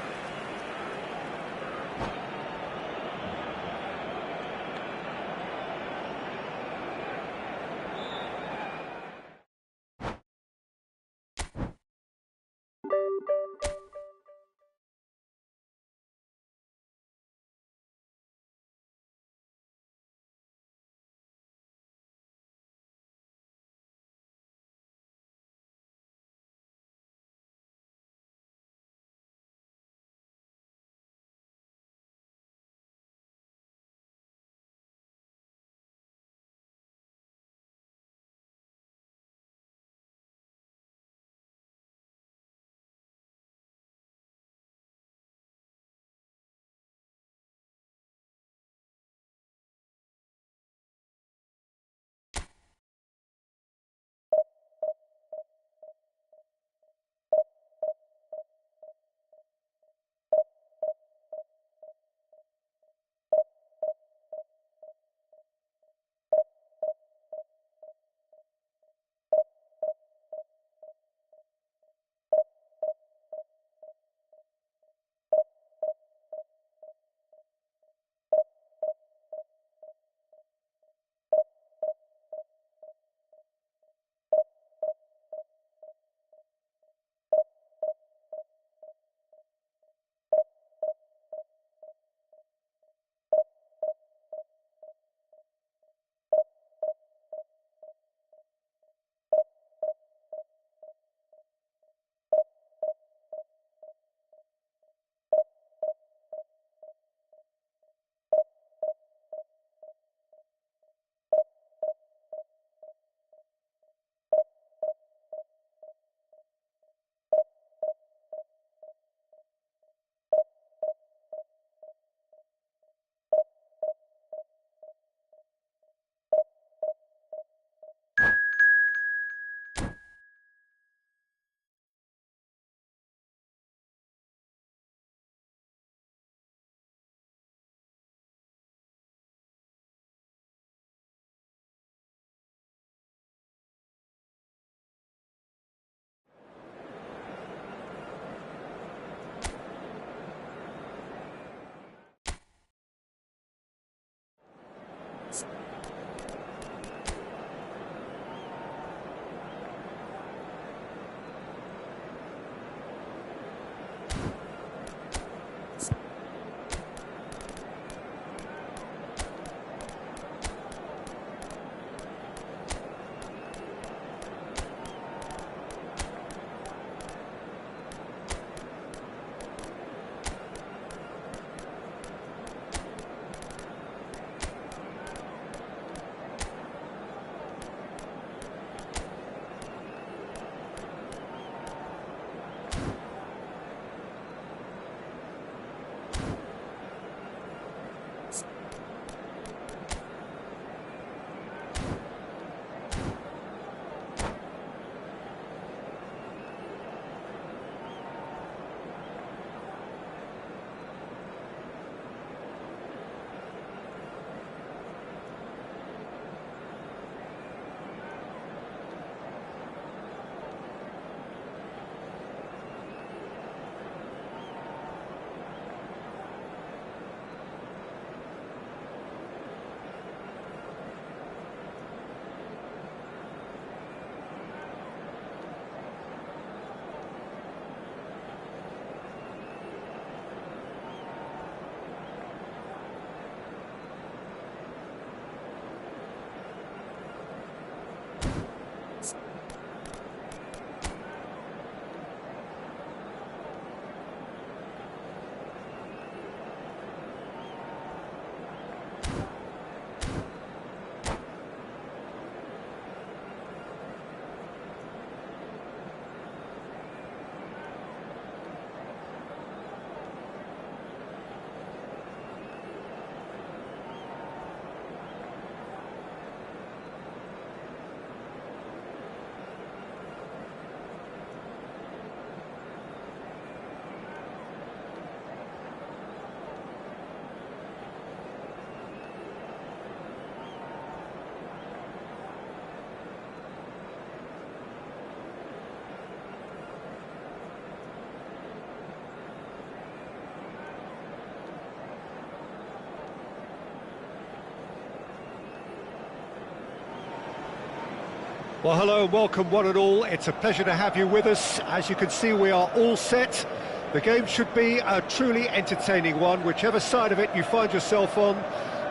Well, hello and welcome one and all. It's a pleasure to have you with us. As you can see, we are all set. The game should be a truly entertaining one, whichever side of it you find yourself on.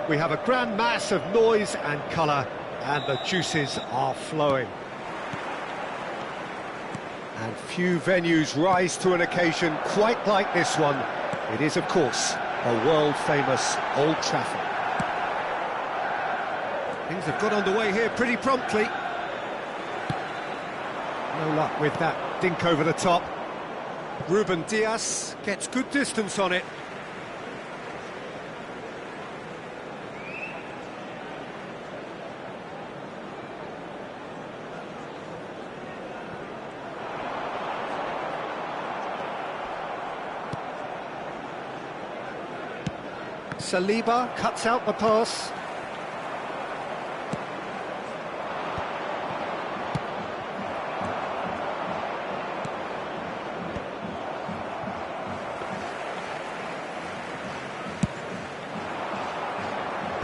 We have a grand mass of noise and colour, and the juices are flowing. And few venues rise to an occasion quite like this one. It is, of course, a world-famous Old Trafford. Things have got underway here pretty promptly. No luck with that dink over the top. Ruben Dias gets good distance on it. Saliba cuts out the pass.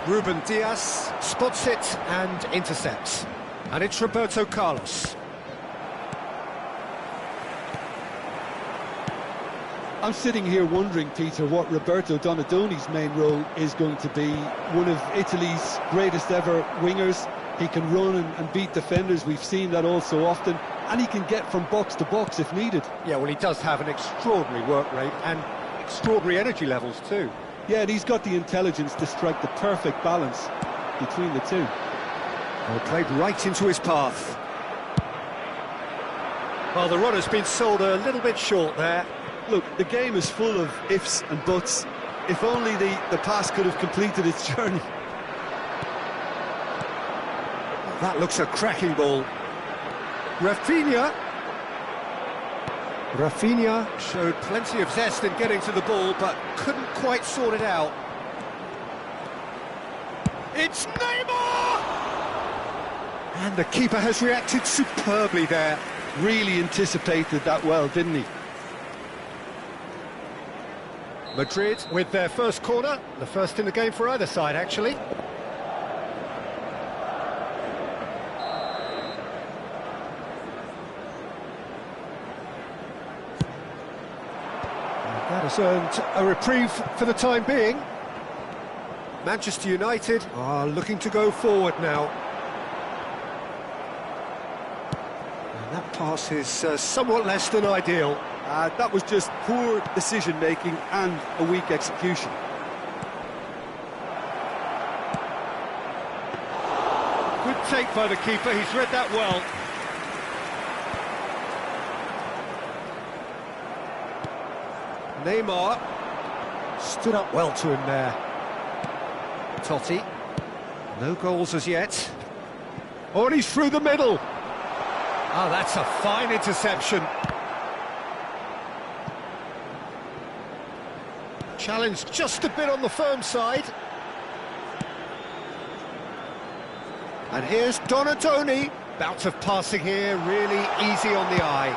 Ruben Dias spots it and intercepts. And it's Roberto Carlos. I'm sitting here wondering, Peter, what Roberto Donadoni's main role is going to be. One of Italy's greatest ever wingers. He can run and beat defenders. We've seen that all so often. And he can get from box to box if needed. Yeah, well, he does have an extraordinary work rate and extraordinary energy levels too. Yeah, and he's got the intelligence to strike the perfect balance between the two. Well, played right into his path. Well, the run has been sold a little bit short there. Look, the game is full of ifs and buts. If only the pass could have completed its journey. That looks a cracking ball. Rafinha showed plenty of zest in getting to the ball, but couldn't quite sort it out. It's Neymar! And the keeper has reacted superbly there. Really anticipated that well, didn't he? Madrid with their first corner, the first in the game for either side, actually. That has earned a reprieve for the time being. Manchester United are looking to go forward now. And that pass is somewhat less than ideal. That was just poor decision-making and a weak execution. Good take by the keeper, he's read that well. Neymar stood up well to him there. Totti, no goals as yet. Oh, and he's through the middle. Oh, that's a fine interception. Challenged just a bit on the firm side. And here's Donadoni. Bout of passing here, really easy on the eye.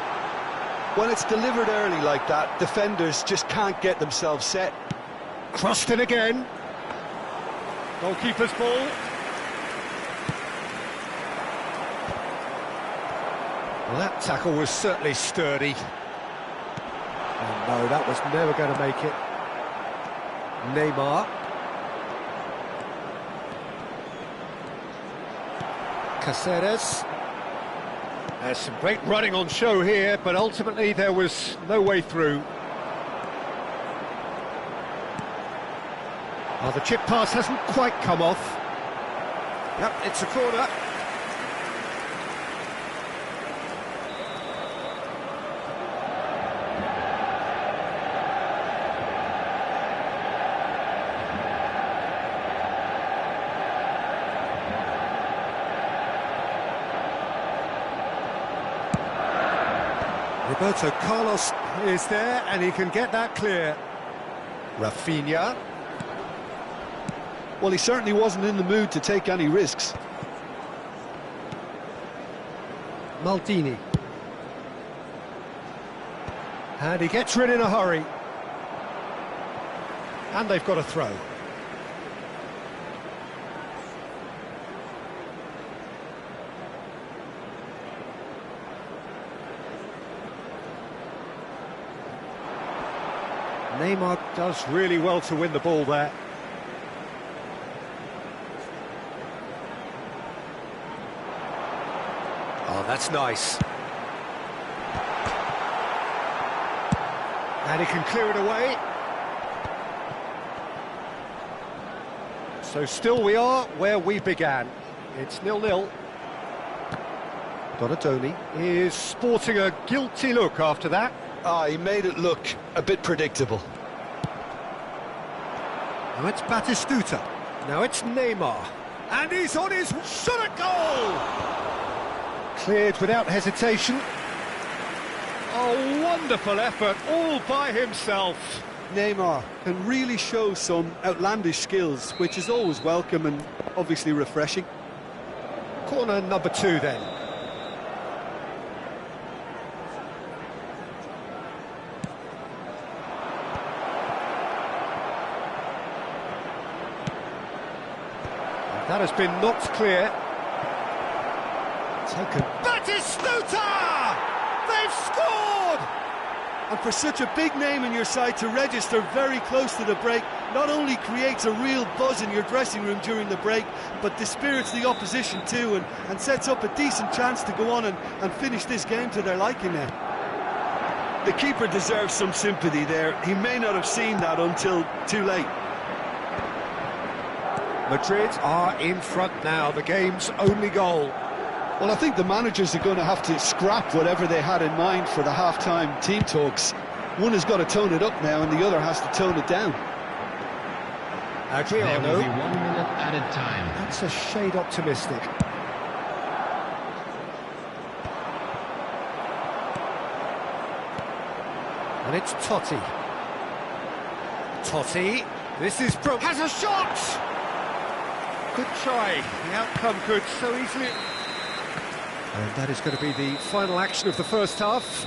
When it's delivered early like that, defenders just can't get themselves set. Crossed in again. Goalkeeper's ball. Well, that tackle was certainly sturdy. Oh no, that was never going to make it. Neymar. Caceres. There's some great running on show here, but ultimately there was no way through. Oh, the chip pass hasn't quite come off. Yep, it's a corner. Roberto Carlos is there, and he can get that clear. Rafinha. Well, he certainly wasn't in the mood to take any risks. Maldini. And he gets rid in a hurry. And they've got a throw. Neymar does really well to win the ball there. Oh, that's nice. And he can clear it away. So still we are where we began. It's 0-0. Donadoni is sporting a guilty look after that. He made it look a bit predictable. Now it's Batistuta. Now it's Neymar. And he's on his shot at goal! Cleared without hesitation. A wonderful effort all by himself. Neymar can really show some outlandish skills, which is always welcome and obviously refreshing. Corner number 2 then. And that has been knocked clear. Taken. Batistuta! They've scored! And for such a big name in your side to register very close to the break, not only creates a real buzz in your dressing room during the break, but dispirits the opposition too, and sets up a decent chance to go on and finish this game to their liking now. The keeper deserves some sympathy there. He may not have seen that until too late. Madrid are in front now, the game's only goal. Well, I think the managers are going to have to scrap whatever they had in mind for the half-time team talks. One has got to tone it up now and the other has to tone it down. There will Adriano. be 1 minute added time. That's a shade optimistic. And it's Totti. Totti. This is has a shot! Good try. The outcome could so easily... And that is going to be the final action of the first half.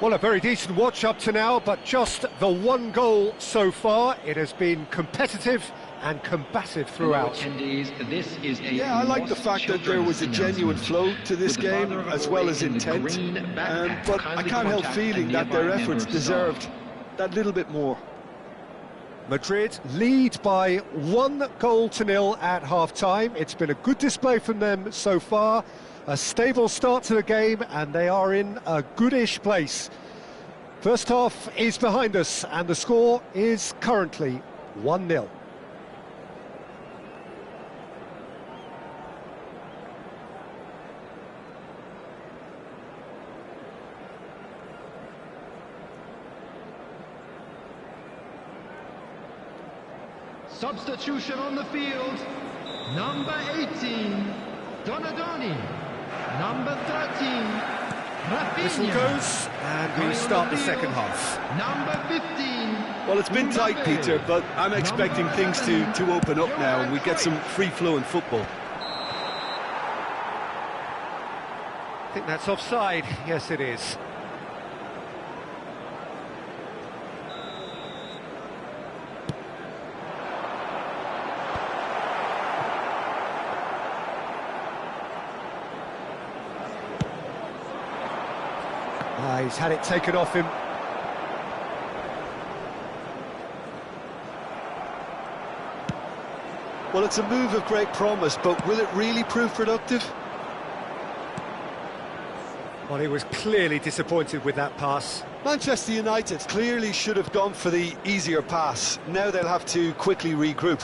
Well, a very decent watch up to now, but just the 1 goal so far. It has been competitive and combative throughout. Attendees, this is a Yeah, I like the fact that there was a genuine flow to this With the game, father of as a well boy as in the intent. green backpack, But I kindly can't help contact feeling a that their nearby efforts member of staff. deserved that little bit more. Madrid lead by 1-0 at half-time. It's been a good display from them so far. A stable start to the game, and they are in a goodish place. First half is behind us, and the score is currently 1-0. Substitution on the field. Number 18, Donadoni. Number 13, Whistle Rafinha. goes, and we start the second half. Number 15. Well, it's been tight, Mbappe. Peter, but I'm expecting things to open up now and we get some free-flowing football. I think that's offside. Yes, it is. He's had it taken off him. Well, it's a move of great promise, but will it really prove productive? Well, he was clearly disappointed with that pass. Manchester United clearly should have gone for the easier pass. Now they'll have to quickly regroup.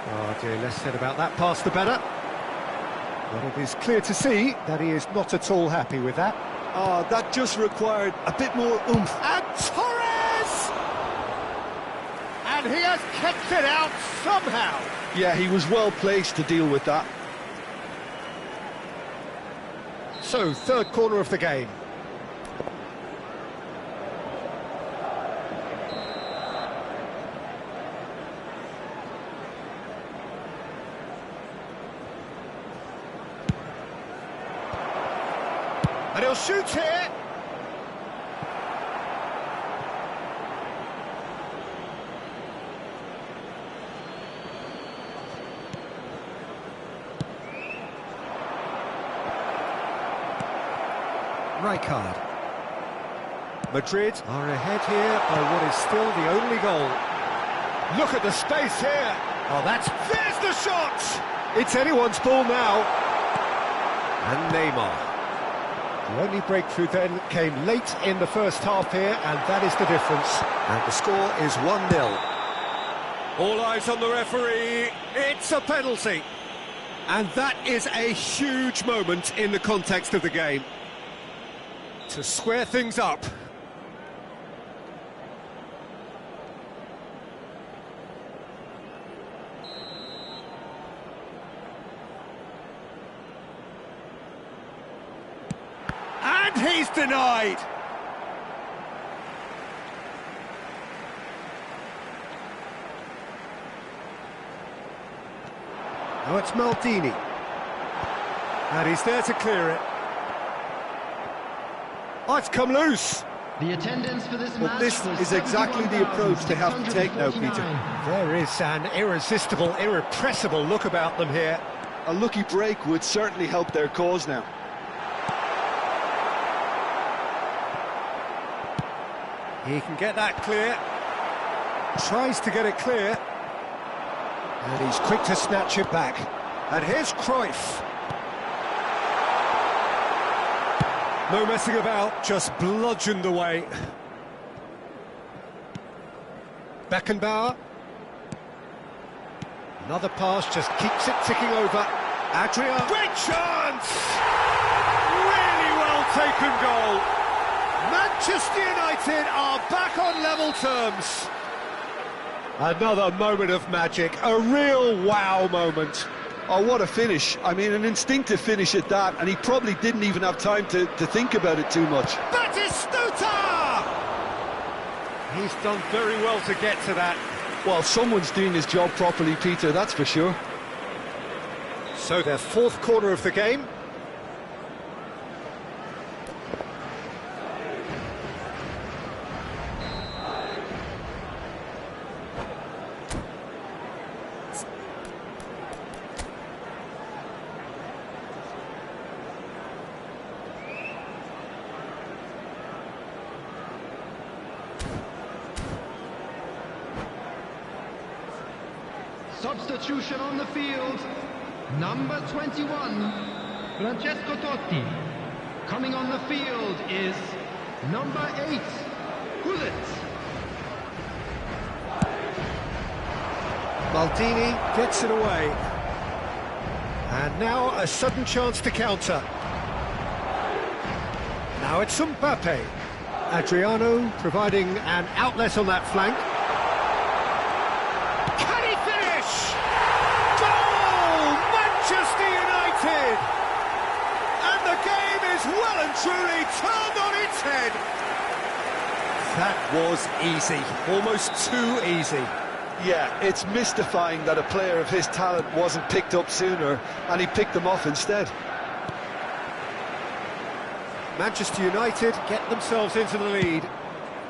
Oh dear, less said about that pass the better. But it is clear to see that he is not at all happy with that. Oh, that just required a bit more oomph. And Torres! And he has kept it out somehow. Yeah, he was well placed to deal with that. So, third corner of the game. And he'll shoot here. Rijkaard. Madrid are ahead here by what is still the only goal. Look at the space here. Oh, there's the shot! It's anyone's ball now. And Neymar. The only breakthrough then came late in the first half here, and that is the difference. And the score is 1-0. All eyes on the referee. It's a penalty. And that is a huge moment in the context of the game. To square things up. And he's denied. Now it's Maldini. And he's there to clear it. Oh, it's come loose. The attendance for this match. This is exactly the approach they have to take now, Peter. There is an irresistible, irrepressible look about them here. A lucky break would certainly help their cause now. He can get that clear. Tries to get it clear. And he's quick to snatch it back. And here's Cruyff. No messing about, just bludgeoned away. Beckenbauer. Another pass, just keeps it ticking over. Adrian. Great chance! Really well taken goal. Manchester United are back on level terms. Another moment of magic, a real wow moment. Oh, what a finish. I mean, an instinctive finish at that, and he probably didn't even have time to think about it too much. Batistuta! He's done very well to get to that. Well, someone's doing his job properly, Peter, that's for sure. So their fourth corner of the game. Substitution on the field. Number 21, Francesco Totti. Coming on the field is number 8, Gullit. Maldini gets it away. And now a sudden chance to counter. Now it's Mbappe. Adriano providing an outlet on that flank. Manchester United! And the game is well and truly turned on its head. That was easy, almost too easy. Yeah, it's mystifying that a player of his talent wasn't picked up sooner, and he picked them off instead. Manchester United get themselves into the lead.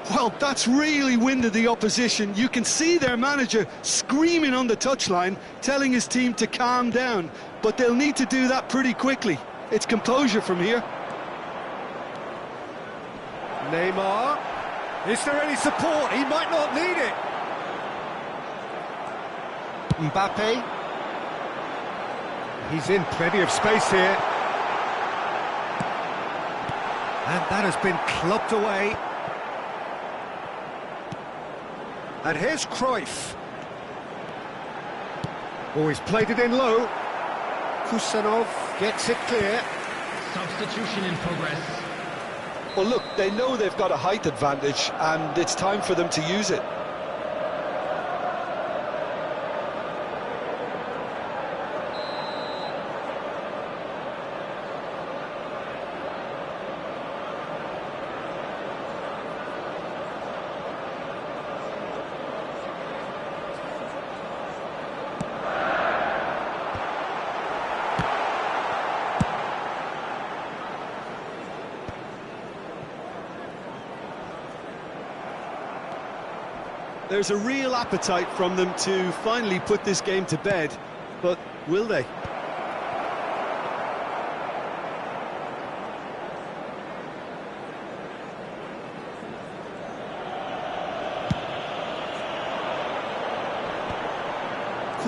Well, that's really winded the opposition. You can see their manager screaming on the touchline, telling his team to calm down. But they'll need to do that pretty quickly. It's composure from here. Neymar. Is there any support? He might not need it. Mbappe. He's in plenty of space here. And that has been clubbed away. And here's Cruyff. Oh, he's played it in low. Kusanov gets it clear. Substitution in progress. Well, look, they know they've got a height advantage, and it's time for them to use it. There's a real appetite from them to finally put this game to bed, but will they?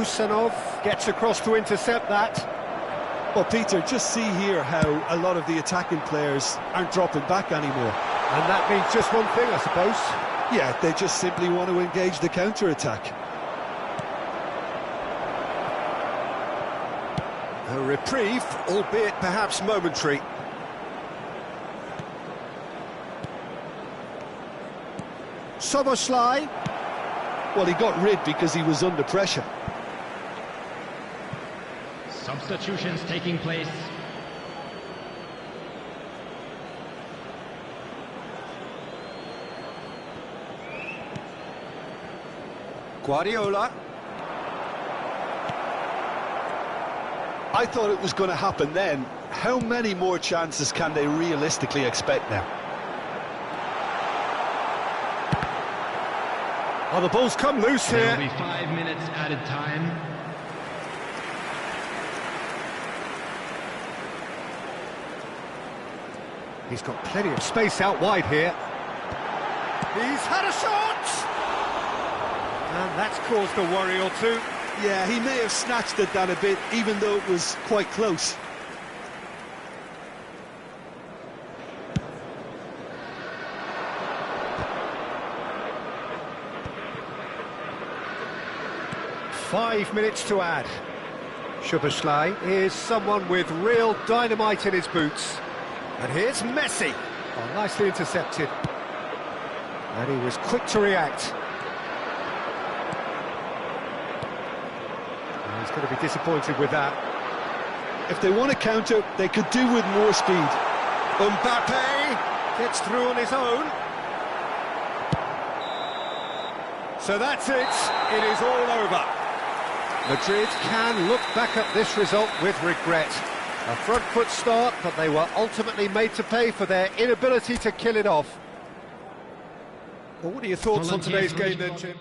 Kusanov gets across to intercept that. Well, Peter, just see here how a lot of the attacking players aren't dropping back anymore. And that means just one thing, I suppose. Yeah, they just simply want to engage the counter-attack. A reprieve, albeit perhaps momentary. Szoboszlai. Well, he got rid because he was under pressure. Substitutions taking place. Guardiola. I thought it was going to happen then. How many more chances can they realistically expect now? Oh, the ball's come loose There here. will be 5 minutes added time. He's got plenty of space out wide here. He's had a shot! And that's caused a worry or two. Yeah, he may have snatched at that a bit, even though it was quite close. Five minutes to add. Szoboszlai is someone with real dynamite in his boots. And here's Messi. Oh, nicely intercepted. And he was quick to react. And he's going to be disappointed with that. If they want to counter, they could do with more speed. Mbappe gets through on his own. So that's it. It is all over. Madrid can look back at this result with regret. A front foot start, but they were ultimately made to pay for their inability to kill it off. Well, what are your thoughts on today's game then, Jim?